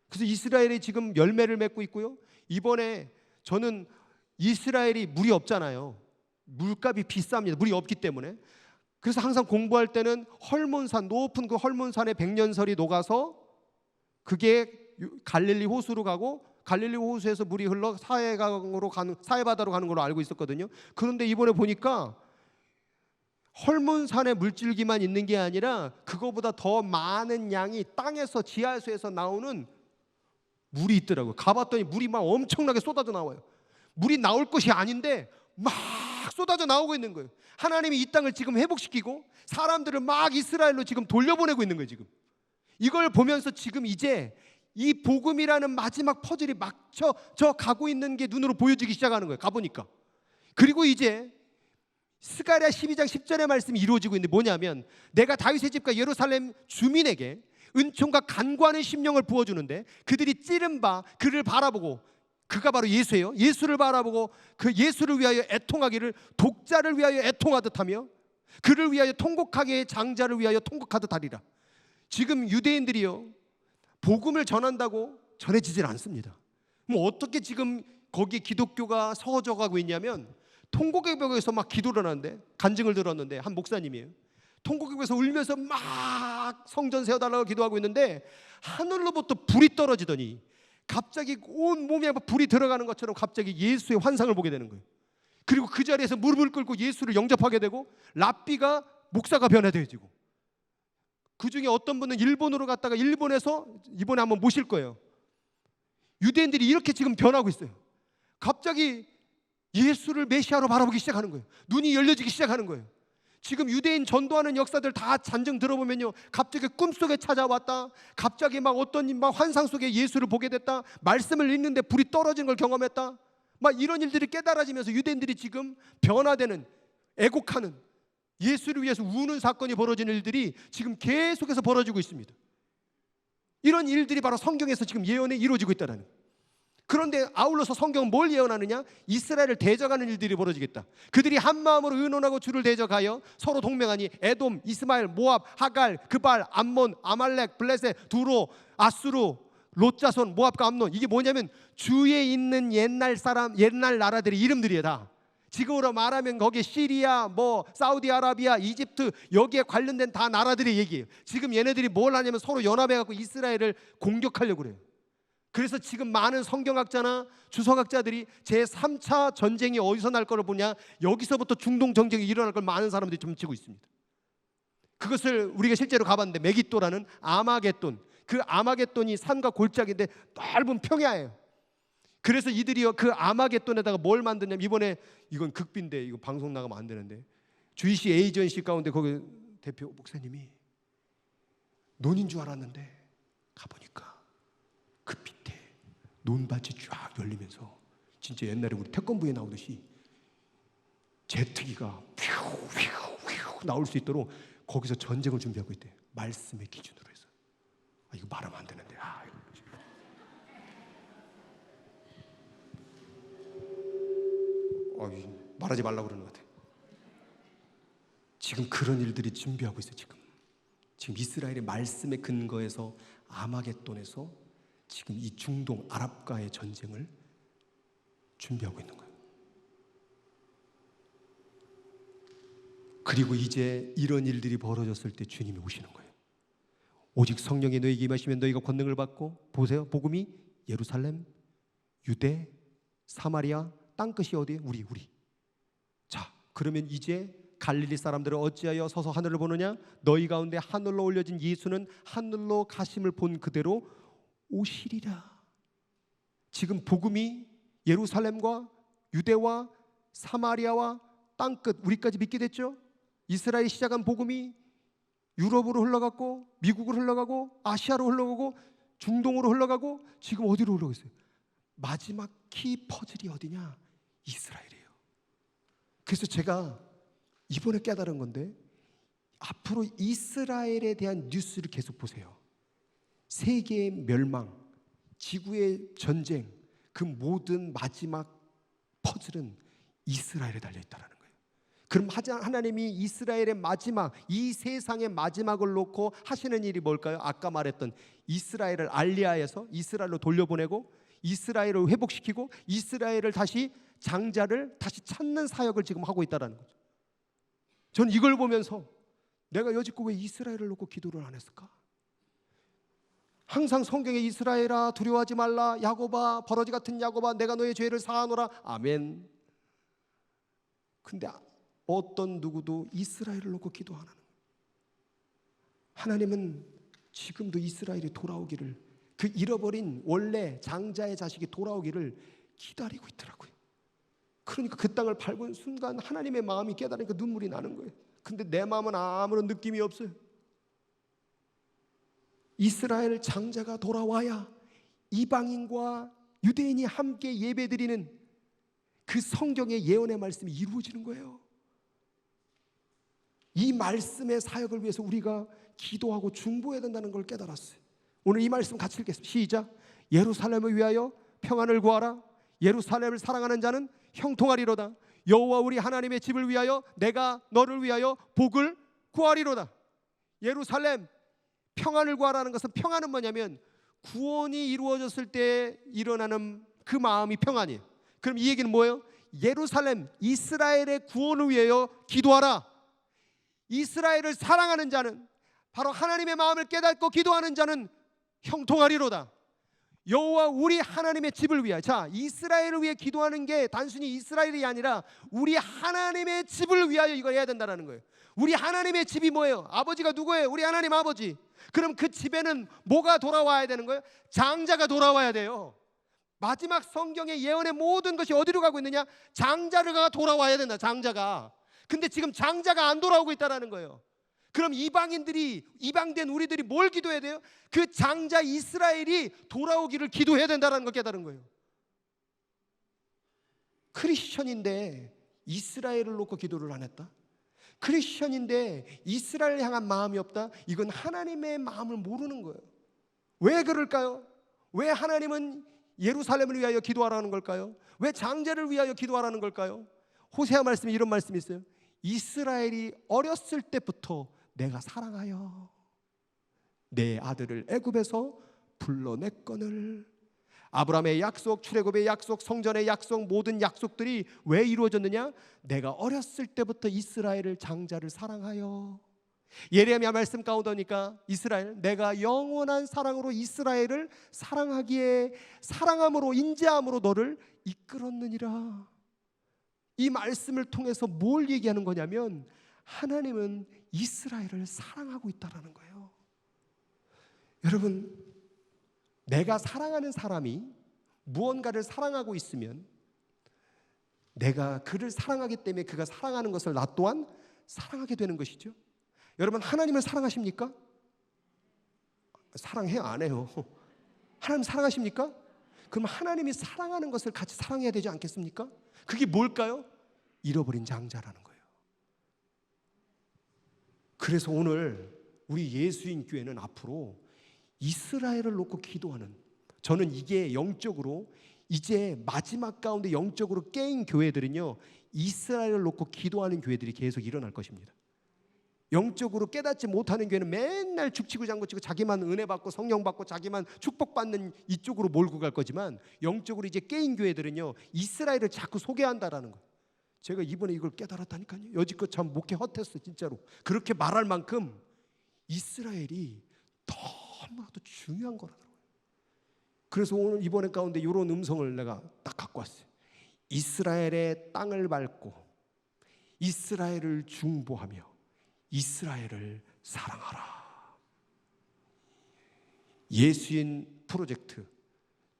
그래서 이스라엘이 지금 열매를 맺고 있고요. 이번에 저는 이스라엘이 물이 없잖아요. 물값이 비쌉니다. 물이 없기 때문에. 그래서 항상 공부할 때는 헐몬산, 높은 그 헐몬산의 백년설이 녹아서 그게 갈릴리 호수로 가고 갈릴리 호수에서 물이 흘러 사해바다로 가는 걸로 알고 있었거든요. 그런데 이번에 보니까 헐몬산의 물줄기만 있는 게 아니라 그거보다 더 많은 양이 땅에서, 지하수에서 나오는 물이 있더라고요. 가봤더니 물이 막 엄청나게 쏟아져 나와요. 물이 나올 것이 아닌데 막 쏟아져 나오고 있는 거예요. 하나님이 이 땅을 지금 회복시키고 사람들을 막 이스라엘로 지금 돌려보내고 있는 거예요. 지금 이걸 보면서 지금 이제 이 복음이라는 마지막 퍼즐이 맞춰져 가고 있는 게 눈으로 보여지기 시작하는 거예요. 가보니까. 그리고 이제 스가랴 12장 10절의 말씀이 이루어지고 있는데 뭐냐면 내가 다윗의 집과 예루살렘 주민에게 은총과 간구하는 심령을 부어주는데 그들이 찌른 바 그를 바라보고, 그가 바로 예수예요. 예수를 바라보고 그 예수를 위하여 애통하기를 독자를 위하여 애통하듯 하며 그를 위하여 통곡하게 장자를 위하여 통곡하듯 하리라. 지금 유대인들이요, 복음을 전한다고 전해지질 않습니다. 뭐 어떻게 지금 거기에 기독교가 서져 가고 있냐면 통곡의 벽에서 막 기도를 하는데, 간증을 들었는데 한 목사님이에요. 통곡의 벽에서 울면서 막 성전 세워달라고 기도하고 있는데 하늘로부터 불이 떨어지더니 갑자기 온 몸에 불이 들어가는 것처럼 갑자기 예수의 환상을 보게 되는 거예요. 그리고 그 자리에서 무릎을 꿇고 예수를 영접하게 되고 랍비가 목사가 변화되어지고, 그 중에 어떤 분은 일본으로 갔다가 일본에서 이번에 한번 모실 거예요. 유대인들이 이렇게 지금 변하고 있어요. 갑자기 예수를 메시아로 바라보기 시작하는 거예요. 눈이 열려지기 시작하는 거예요. 지금 유대인 전도하는 역사들 다 잔증 들어보면요, 갑자기 꿈속에 찾아왔다, 갑자기 막 어떤 막 환상 속에 예수를 보게 됐다, 말씀을 읽는데 불이 떨어진 걸 경험했다, 막 이런 일들이 깨달아지면서 유대인들이 지금 변화되는, 애곡하는, 예수를 위해서 우는 사건이 벌어지는 일들이 지금 계속해서 벌어지고 있습니다. 이런 일들이 바로 성경에서 지금 예언에 이루어지고 있다는 거예요. 그런데 아울러서 성경은 뭘 예언하느냐? 이스라엘을 대적하는 일들이 벌어지겠다. 그들이 한 마음으로 의논하고 주를 대적하여 서로 동맹하니 에돔, 이스마엘, 모압, 하갈, 그발, 암몬, 아말렉, 블레셋, 두로, 아수르, 롯자손, 모압과 암논. 이게 뭐냐면 주위에 있는 옛날 나라들의 이름들이에요. 다. 지금으로 말하면 거기에 시리아, 뭐 사우디아라비아, 이집트, 여기에 관련된 다 나라들의 얘기예요. 지금 얘네들이 뭘 하냐면 서로 연합해갖고 이스라엘을 공격하려고 그래요. 그래서 지금 많은 성경학자나 주석학자들이 제3차 전쟁이 어디서 날 거를 보냐, 여기서부터 중동 전쟁이 일어날 걸 많은 사람들이 좀 치고 있습니다. 그것을 우리가 실제로 가봤는데 메기또라는 아마겟돈, 그 아마겟돈이 산과 골짜기인데 넓은 평야예요. 그래서 이들이 그 아마겟돈에다가 뭘 만드냐면, 이번에 이건 극비인데 이거 방송 나가면 안 되는데, 주이시 에이전시 가운데 거기 대표 목사님이 논인 줄 알았는데 가보니까 그 밑에 논밭이 쫙 열리면서 진짜 옛날에 우리 태권부에 나오듯이 제트기가 휘우 나올 수 있도록 거기서 전쟁을 준비하고 있대. 말씀의 기준으로 해서. 이거 말하면 안 되는데. 말하지 말라고 그러는 것 같아. 지금 그런 일들이 준비하고 있어요. 지금 이스라엘의 말씀에 근거해서 아마겟돈에서 지금 이 중동 아랍과의 전쟁을 준비하고 있는 거예요. 그리고 이제 이런 일들이 벌어졌을 때 주님이 오시는 거예요. 오직 성령이 너에게 임하시면 너희가 권능을 받고, 보세요, 복음이 예루살렘, 유대, 사마리아, 땅끝이 어디에? 우리. 자, 그러면 이제 갈릴리 사람들은 어찌하여 서서 하늘을 보느냐? 너희 가운데 하늘로 올려진 예수는 하늘로 가심을 본 그대로 오시리라. 지금 복음이 예루살렘과 유대와 사마리아와 땅끝, 우리까지 믿게 됐죠? 이스라엘이 시작한 복음이 유럽으로 흘러갔고, 미국으로 흘러가고, 아시아로 흘러가고, 중동으로 흘러가고, 지금 어디로 흘러가고 있어요? 마지막 키 퍼즐이 어디냐? 이스라엘이에요. 그래서 제가 이번에 깨달은 건데, 앞으로 이스라엘에 대한 뉴스를 계속 보세요. 세계의 멸망, 지구의 전쟁, 그 모든 마지막 퍼즐은 이스라엘에 달려있다는 거예요. 그럼 하나님이 이스라엘의 마지막, 이 세상의 마지막을 놓고 하시는 일이 뭘까요? 아까 말했던 이스라엘을 알리아에서 이스라엘로 돌려보내고, 이스라엘을 회복시키고, 이스라엘을 다시, 장자를 다시 찾는 사역을 지금 하고 있다는 거죠. 전 이걸 보면서 내가 여지껏 왜 이스라엘을 놓고 기도를 안 했을까? 항상 성경에 이스라엘아 두려워하지 말라, 야곱아 버러지 같은 야곱아 내가 너의 죄를 사하노라, 아멘. 근데 어떤 누구도 이스라엘을 놓고 기도 안 하는 거예요. 하나님은 지금도 이스라엘이 돌아오기를, 그 잃어버린 원래 장자의 자식이 돌아오기를 기다리고 있더라고요. 그러니까 그 땅을 밟은 순간 하나님의 마음이 깨달으니까 눈물이 나는 거예요. 근데 내 마음은 아무런 느낌이 없어요. 이스라엘 장자가 돌아와야 이방인과 유대인이 함께 예배드리는 그 성경의 예언의 말씀이 이루어지는 거예요. 이 말씀의 사역을 위해서 우리가 기도하고 중보해야 된다는 걸 깨달았어요. 오늘 이 말씀 같이 읽겠습니다. 시작. 예루살렘을 위하여 평안을 구하라. 예루살렘을 사랑하는 자는 형통하리로다. 여호와 우리 하나님의 집을 위하여 내가 너를 위하여 복을 구하리로다. 예루살렘 평안을 구하라는 것은, 평안은 뭐냐면 구원이 이루어졌을 때 일어나는 그 마음이 평안이에요. 그럼 이 얘기는 뭐예요? 예루살렘, 이스라엘의 구원을 위하여 기도하라. 이스라엘을 사랑하는 자는, 바로 하나님의 마음을 깨닫고 기도하는 자는 형통하리로다. 여호와 우리 하나님의 집을 위하여. 자, 이스라엘을 위해 기도하는 게 단순히 이스라엘이 아니라 우리 하나님의 집을 위하여 이걸 해야 된다는 거예요. 우리 하나님의 집이 뭐예요? 아버지가 누구예요? 우리 하나님 아버지. 그럼 그 집에는 뭐가 돌아와야 되는 거예요? 장자가 돌아와야 돼요. 마지막 성경의 예언의 모든 것이 어디로 가고 있느냐? 장자가 돌아와야 된다. 장자가. 근데 지금 장자가 안 돌아오고 있다는 거예요. 그럼 이방된 우리들이 뭘 기도해야 돼요? 그 장자 이스라엘이 돌아오기를 기도해야 된다는 걸 깨달은 거예요. 크리스천인데 이스라엘을 놓고 기도를 안 했다? 크리스천인데 이스라엘을 향한 마음이 없다? 이건 하나님의 마음을 모르는 거예요. 왜 그럴까요? 왜 하나님은 예루살렘을 위하여 기도하라는 걸까요? 왜 장자를 위하여 기도하라는 걸까요? 호세아 말씀에 이런 말씀이 있어요. 이스라엘이 어렸을 때부터 내가 사랑하여 내 아들을 애굽에서 불러냈거늘. 아브라함의 약속, 출애굽의 약속, 성전의 약속, 모든 약속들이 왜 이루어졌느냐? 내가 어렸을 때부터 이스라엘을 장자를 사랑하여. 예레미야 말씀 가운데 오니까 이스라엘, 내가 영원한 사랑으로 이스라엘을 사랑하기에 사랑함으로 인자함으로 너를 이끌었느니라. 이 말씀을 통해서 뭘 얘기하는 거냐면 하나님은 이스라엘을 사랑하고 있다는 거예요. 여러분, 내가 사랑하는 사람이 무언가를 사랑하고 있으면 내가 그를 사랑하기 때문에 그가 사랑하는 것을 나 또한 사랑하게 되는 것이죠. 여러분, 하나님을 사랑하십니까? 사랑해요? 안 해요? 하나님 사랑하십니까? 그럼 하나님이 사랑하는 것을 같이 사랑해야 되지 않겠습니까? 그게 뭘까요? 잃어버린 장자라는 거예요. 그래서 오늘 우리 예수인 교회는 앞으로 이스라엘을 놓고 기도하는, 저는 이게 영적으로 이제 마지막 가운데 영적으로 깨인 교회들은요, 이스라엘을 놓고 기도하는 교회들이 계속 일어날 것입니다. 영적으로 깨닫지 못하는 교회는 맨날 죽치고 장구치고 자기만 은혜 받고 성령 받고 자기만 축복받는 이쪽으로 몰고 갈 거지만, 영적으로 이제 깨인 교회들은요, 이스라엘을 자꾸 소개한다라는 거예요. 제가 이번에 이걸 깨달았다니까요. 여지껏 참 목회 헛했어 진짜로. 그렇게 말할 만큼 이스라엘이 너무나도 중요한 거라고요. 그래서 오늘 이번에 가운데 이런 음성을 내가 딱 갖고 왔어요. 이스라엘의 땅을 밟고 이스라엘을 중보하며 이스라엘을 사랑하라. 예수인 프로젝트,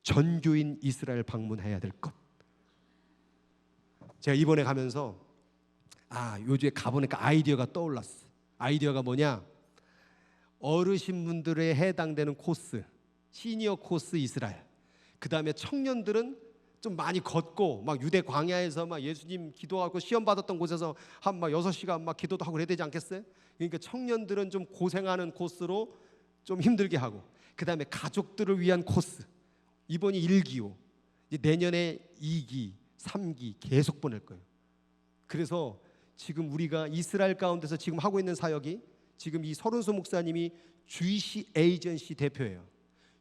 전교인 이스라엘 방문해야 될 것. 제가 이번에 가면서 요즘에 가보니까 아이디어가 떠올랐어. 아이디어가 뭐냐? 어르신분들에 해당되는 코스, 시니어 코스 이스라엘. 그 다음에 청년들은 좀 많이 걷고 막 유대 광야에서 막 예수님 기도하고 시험 받았던 곳에서 한 막 6시간 막 기도도 하고 그래야 되지 않겠어요? 그러니까 청년들은 좀 고생하는 코스로 좀 힘들게 하고, 그 다음에 가족들을 위한 코스. 이번이 1기호, 내년에 2기, 3기 계속 보낼 거예요. 그래서 지금 우리가 이스라엘 가운데서 지금 하고 있는 사역이, 지금 이 서른수 목사님이 주이시 에이전시 대표예요.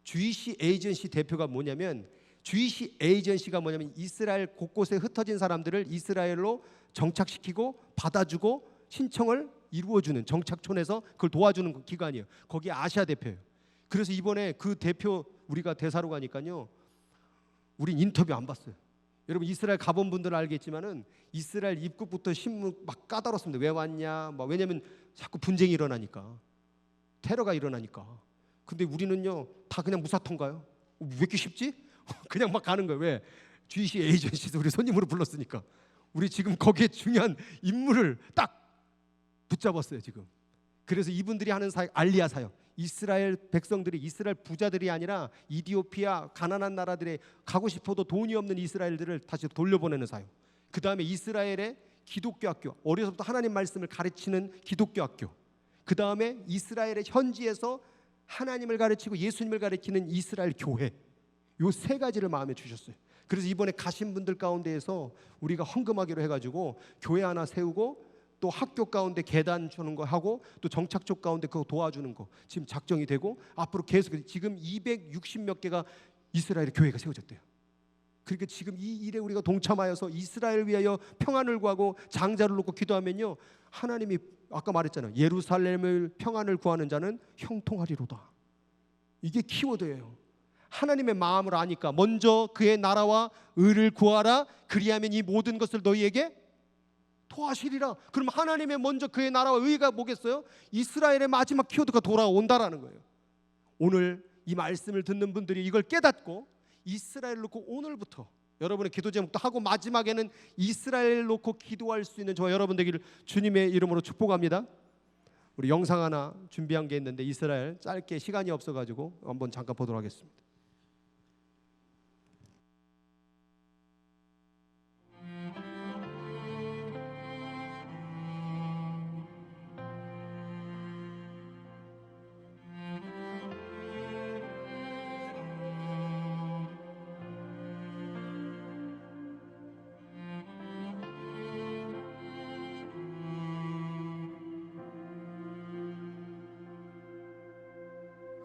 주이시 에이전시 대표가 뭐냐면, 주이시 에이전시가 뭐냐면 이스라엘 곳곳에 흩어진 사람들을 이스라엘로 정착시키고 받아주고 신청을 이루어주는, 정착촌에서 그걸 도와주는 기관이에요. 거기 아시아 대표예요. 그래서 이번에 그 대표 우리가 대사로 가니까요, 우린 인터뷰 안 봤어요. 여러분 이스라엘 가본 분들은 알겠지만은 이스라엘 입국부터 신문 막 까다롭습니다. 왜 왔냐? 막 왜냐면 자꾸 분쟁이 일어나니까, 테러가 일어나니까. 근데 우리는요 다 그냥 무사통가요. 왜 이렇게 쉽지? 그냥 막 가는 거예요. 왜? GC 에이전시도 우리 손님으로 불렀으니까. 우리 지금 거기에 중요한 인물을 딱 붙잡았어요 지금. 그래서 이분들이 하는 사역, 알리야 사역. 이스라엘 백성들이, 이스라엘 부자들이 아니라 이디오피아 가난한 나라들에 가고 싶어도 돈이 없는 이스라엘들을 다시 돌려보내는 사역. 그 다음에 이스라엘의 기독교 학교, 어려서부터 하나님 말씀을 가르치는 기독교 학교. 그 다음에 이스라엘의 현지에서 하나님을 가르치고 예수님을 가르치는 이스라엘 교회. 요 세 가지를 마음에 주셨어요. 그래서 이번에 가신 분들 가운데에서 우리가 헌금하기로 해가지고 교회 하나 세우고, 또 학교 가운데 계단 주는 거 하고, 또 정착 쪽 가운데 그거 도와주는 거 지금 작정이 되고, 앞으로 계속 지금 260몇 개가 이스라엘 교회가 세워졌대요. 그러니까 지금 이 일에 우리가 동참하여서 이스라엘 위하여 평안을 구하고 장자를 놓고 기도하면요, 하나님이 아까 말했잖아요. 예루살렘을 평안을 구하는 자는 형통하리로다. 이게 키워드예요. 하나님의 마음을 아니까 먼저 그의 나라와 의를 구하라. 그리하면 이 모든 것을 너희에게 더하시리라. 그럼 하나님의 먼저 그의 나라와 의가 뭐겠어요? 이스라엘의 마지막 키워드가 돌아온다라는 거예요. 오늘 이 말씀을 듣는 분들이 이걸 깨닫고 이스라엘 놓고 오늘부터 여러분의 기도 제목도 하고 마지막에는 이스라엘 놓고 기도할 수 있는 저와 여러분 되기를 주님의 이름으로 축복합니다. 우리 영상 하나 준비한 게 있는데 이스라엘 짧게 시간이 없어가지고 한번 잠깐 보도록 하겠습니다.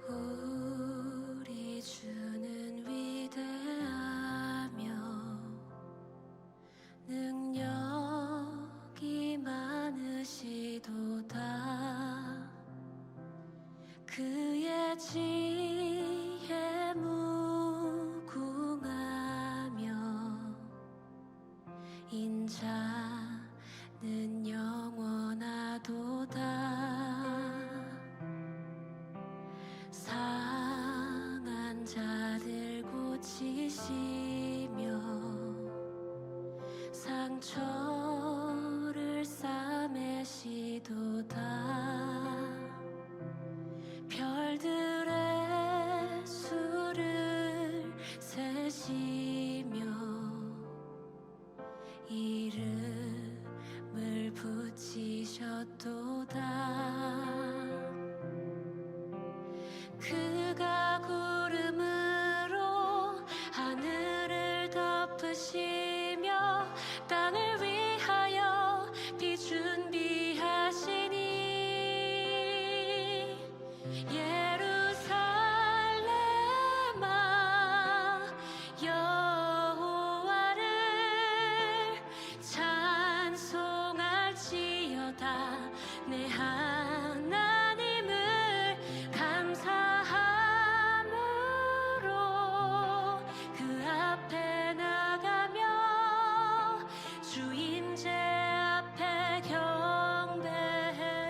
우리 주는 위대하며 능력이 많으시도다. 그의 지혜 무궁하며 인자는 영원하도다. 상한 자들 고치시며 상처를 싸매시도다. 별들의 수를 세시며 이름을 붙이셨도다. 그가 구름으로 하늘을 덮으시며 땅을 위하여 비 준비하시니 예루살렘아 여호와를 찬송할지어다. 내 하나님을 감사함으로 그 앞에 나가며 주 임재 앞에 경배해.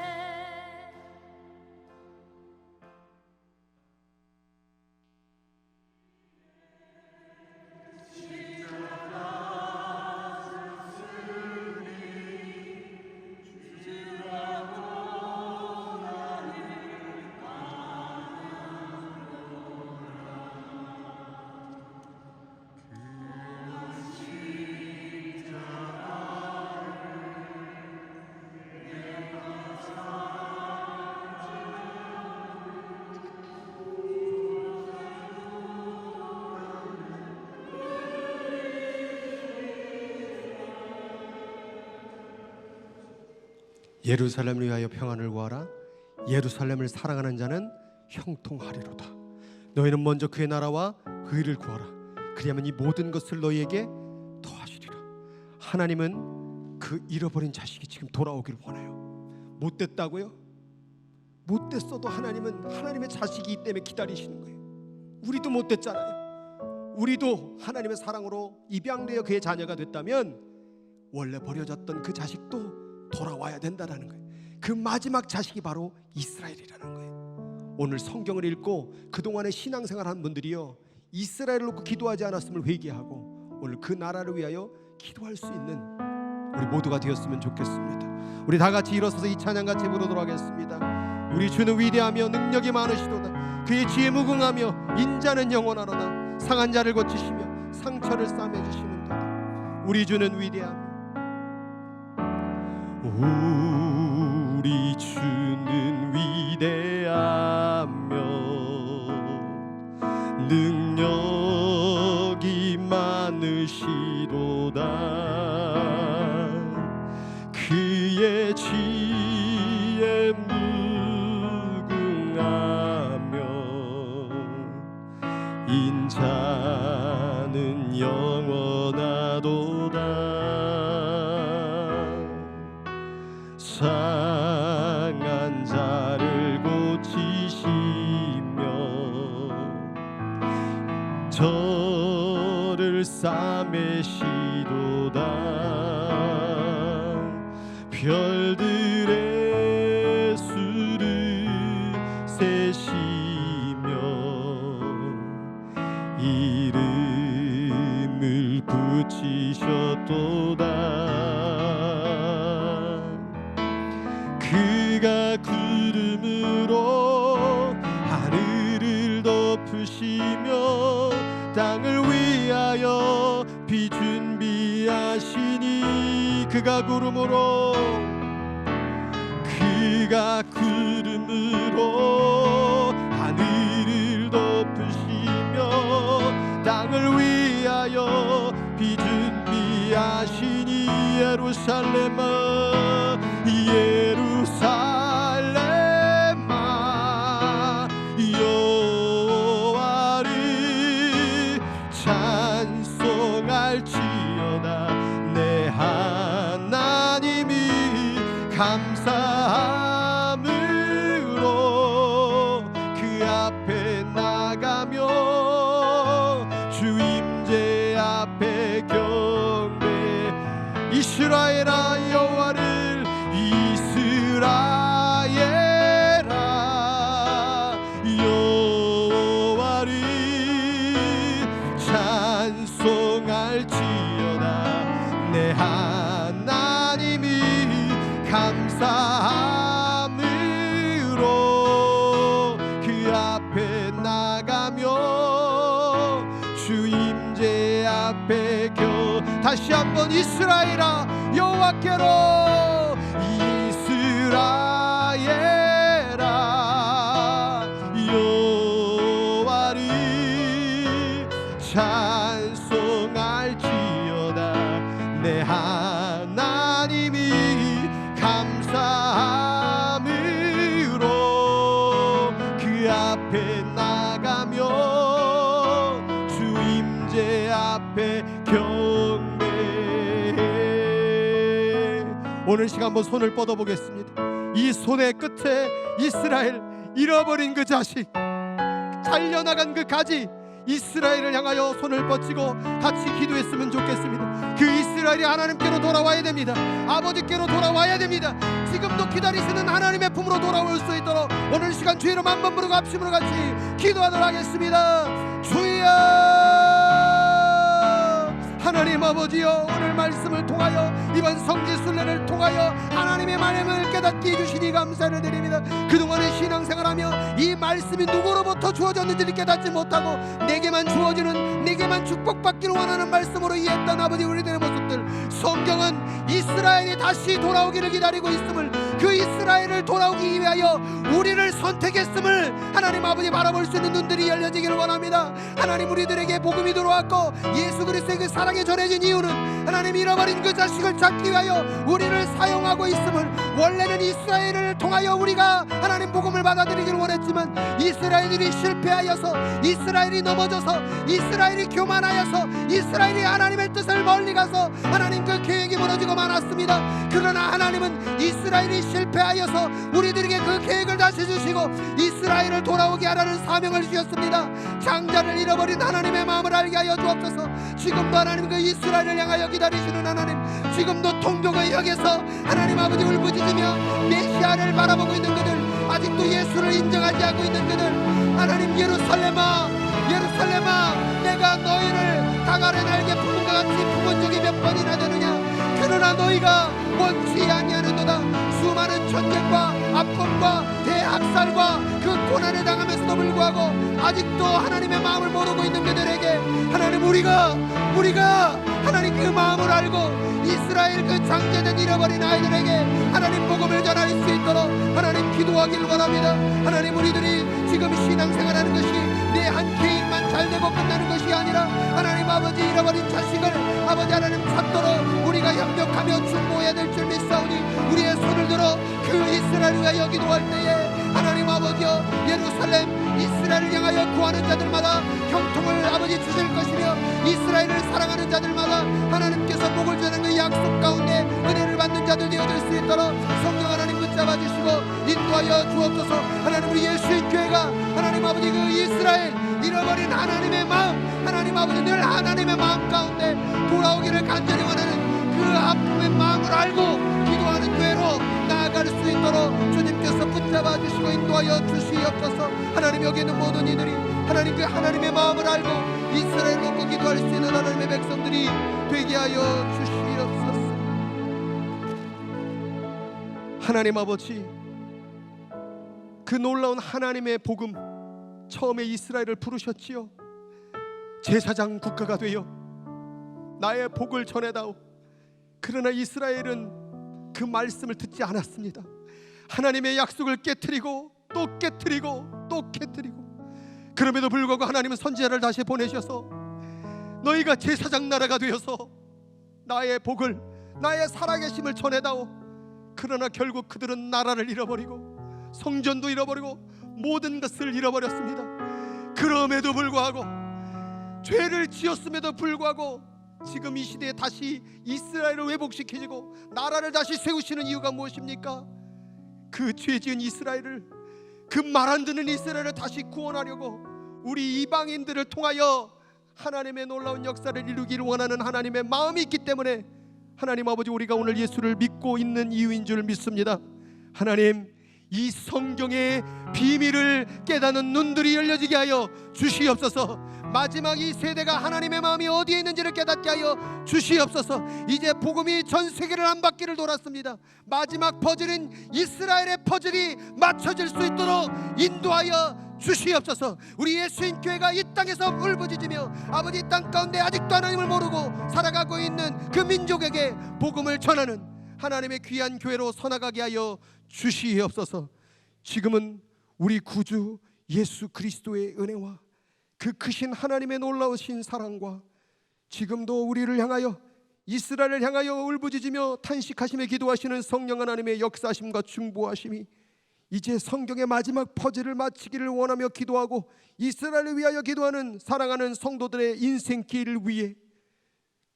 예루살렘을 위하여 평안을 구하라. 예루살렘을 사랑하는 자는 형통하리로다. 너희는 먼저 그의 나라와 그 일을 구하라. 그리하면 이 모든 것을 너희에게 더하시리라. 하나님은 그 잃어버린 자식이 지금 돌아오기를 원해요. 못됐다고요? 못됐어도 하나님은 하나님의 자식이기 때문에 기다리시는 거예요. 우리도 못됐잖아요. 우리도 하나님의 사랑으로 입양되어 그의 자녀가 됐다면 원래 버려졌던 그 자식도 돌아와야 된다는 거예요. 그 마지막 자식이 바로 이스라엘이라는 거예요. 오늘 성경을 읽고 그동안의 신앙생활한 분들이요, 이스라엘을 놓고 기도하지 않았음을 회개하고 오늘 그 나라를 위하여 기도할 수 있는 우리 모두가 되었으면 좋겠습니다. 우리 다 같이 일어서서 이 찬양 같이 부르도록 하겠습니다. 우리 주는 위대하며 능력이 많으시도다. 그의 지혜 무궁하며 인자는 영원하로다. 상한 자를 고치시며 상처를 싸매주시는도다. 우리 주는 위대하며 우리 주는 위대하며 능력이 많으시도다. 그의 지혜 무궁하며 인자는 영원하도다. 상한 자를 고치시며 저를 싸매시도다. 별들의 수를 세시며 이름을 이루셨도다. 그가 구름으로 하늘을 덮으시며 땅을 위하여 비 준비하시니 그가 구름으로 하늘을 덮으시며 땅을 위하여 비 준비하시니 예루살렘아 예루살렘아 여호와를 찬송할지어다. 내 하나님이 감사함으로 그 앞에 나가며 주 임재 앞에 경배. 이스라엘아 여호와를 이스라엘아 여호와를 찬송할지어다. 내 하나님이 감사함으로 그 앞에 나가며 주 임재 앞에 다시 한번 이스라엘아 여호와께로 이스라엘아 여호와를 찬송할지어다. 내 하나님이 감사함으로 그 앞에 나가며 주 임재 앞에 경배해. 오늘 시간 한번 손을 뻗어보겠습니다. 이 손의 끝에 이스라엘 잃어버린 그 자식, 잘려나간 그 가지, 이스라엘을 향하여 손을 뻗치고 같이 기도했으면 좋겠습니다. 그 이스라엘이 하나님께로 돌아와야 됩니다. 아버지께로 돌아와야 됩니다. 지금도 기다리시는 하나님의 품으로 돌아올 수 있도록 오늘 시간 주의 이름 한번 부르고 합심으로 같이 기도하도록 하겠습니다. 주여 하나님 아버지여, 오늘 말씀을 통하여 이번 성지순례를 통하여 하나님의 말씀을 깨닫게 해주시니 감사를 드립니다. 그동안의 신앙생활하며 이 말씀이 누구로부터 주어졌는지를 깨닫지 못하고 내게만 주어지는, 내게만 축복받기를 원하는 말씀으로 이해했던 아버지 우리들의 모습들, 성경은 이스라엘이 다시 돌아오기를 기다리고 있음을, 그 이스라엘을 돌아오기 위하여 우리를 선택했음을 하나님 아버지 바라볼 수 있는 눈들이 열려지기를 원합니다. 하나님 우리들에게 복음이 들어왔고 예수 그리스도의 그 사랑이 전해진 이유는 하나님 잃어버린 그 자식을 찾기 위하여 우리를 사용하고 있음을, 원래는 이스라엘을 통하여 우리가 하나님 복음을 받아들이기를 원했지만 이스라엘이 실패하여서, 이스라엘이 넘어져서, 이스라엘이 교만하여서, 이스라엘이 하나님의 뜻을 멀리 가서 하나님 그 계획이 무너지고 말았습니다. 그러나 하나님은 이스라엘이 실패하여서 우리들에게 그 계획을 다시 주시고 이스라엘을 돌아오게 하라는 사명을 주셨습니다. 장자를 잃어버린 하나님의 마음을 알게 하여 주옵소서. 지금도 하나님 그 이스라엘을 향하여 기다리시는 하나님, 지금도 통곡의 역에서 하나님 아버지 울부짖으며 메시아를 바라보고 있는 그들, 아직도 예수를 인정하지 않고 있는 그들, 하나님 예루살렘아 예루살렘아, 내가 너희를 강아의 날개 품은 것 같이 품은 적이 몇 번이나 되느냐. 그러나 너희가 원치 아니하는도다. 수많은 전쟁과 아픔과 대학살과 그 고난을 당하면서도 불구하고 아직도 하나님의 마음을 모르고 있는 그들에게 하나님 우리가 하나님 그 마음을 알고 이스라엘 그 장제된 잃어버린 아이들에게 하나님 복음을 전할 수 있도록 하나님 기도하기를 원합니다. 하나님 우리들이 지금 신앙생활하는 것이 내 한 개인만 잘되고 끝나는 것이 아니라 하나님 아버지 잃어버린 자식을 아버지 하나님 찾도록 우리가 협력하며 중보해야 될 줄 믿사오니 우리의 손을 들어 그 이스라엘을 위하여 기도할 때에 하나님 아버지여, 예루살렘 이스라엘을 향하여 구하는 자들마다 형통을 아버지 주실 것이며 이스라엘을 사랑하는 자들마다 하나님께서 복을 주는 그 약속 가운데 은혜를 받는 자들 되어질 수 있도록 성령 하나님 붙잡아 주시고 인도하여 주옵소서. 하나님 우리 예수의 교회가 하나님 아버지 그 이스라엘 잃어버린 하나님의 마음, 하나님 아버지 늘 하나님의 마음 가운데 돌아오기를 간절히 원하는 그 아픔의 마음을 알고 기도하는 교회로 나아갈 수 있도록 주님께서 붙잡아 주시고 인도하여 주시옵소서. 하나님 여기 있는 모든 이들이 하나님 그 하나님의 마음을 알고 이스라엘 놓고 기도할 수 있는 하나님의 백성들이 되게 하여 주시옵소서. 하나님 아버지, 그 놀라운 하나님의 복음, 처음에 이스라엘을 부르셨지요. 제사장 국가가 되어 나의 복을 전해다오. 그러나 이스라엘은 그 말씀을 듣지 않았습니다. 하나님의 약속을 깨트리고 또 깨트리고 또 깨트리고, 그럼에도 불구하고 하나님은 선지자를 다시 보내셔서 너희가 제사장 나라가 되어서 나의 복을, 나의 살아계심을 전해다오. 그러나 결국 그들은 나라를 잃어버리고 성전도 잃어버리고 모든 것을 잃어버렸습니다. 그럼에도 불구하고, 죄를 지었음에도 불구하고 지금 이 시대에 다시 이스라엘을 회복시키시고 나라를 다시 세우시는 이유가 무엇입니까? 그 죄지은 이스라엘을, 그 말 안 듣는 이스라엘을 다시 구원하려고 우리 이방인들을 통하여 하나님의 놀라운 역사를 이루기를 원하는 하나님의 마음이 있기 때문에 하나님 아버지, 우리가 오늘 예수를 믿고 있는 이유인 줄 믿습니다. 하나님, 이 성경의 비밀을 깨닫는 눈들이 열려지게 하여 주시옵소서. 마지막 이 세대가 하나님의 마음이 어디에 있는지를 깨닫게 하여 주시옵소서. 이제 복음이 전 세계를 한 바퀴를 돌았습니다. 마지막 퍼즐인 이스라엘의 퍼즐이 맞춰질 수 있도록 인도하여 주시옵소서. 우리 예수인 교회가 이 땅에서 울부짖으며 아버지, 땅 가운데 아직도 하나님을 모르고 살아가고 있는 그 민족에게 복음을 전하는 하나님의 귀한 교회로 서나가게 하여 주시옵소서. 지금은 우리 구주 예수 그리스도의 은혜와 그 크신 하나님의 놀라우신 사랑과 지금도 우리를 향하여, 이스라엘을 향하여 울부짖으며 탄식하시며 기도하시는 성령 하나님의 역사하심과 중보하심이 이제 성경의 마지막 퍼즐을 마치기를 원하며 기도하고 이스라엘을 위하여 기도하는 사랑하는 성도들의 인생길 위에,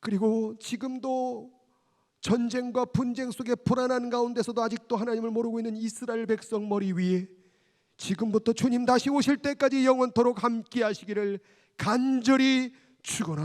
그리고 지금도 전쟁과 분쟁 속에 불안한 가운데서도 아직도 하나님을 모르고 있는 이스라엘 백성 머리 위에 지금부터 주님 다시 오실 때까지 영원토록 함께 하시기를 간절히 축원합니다.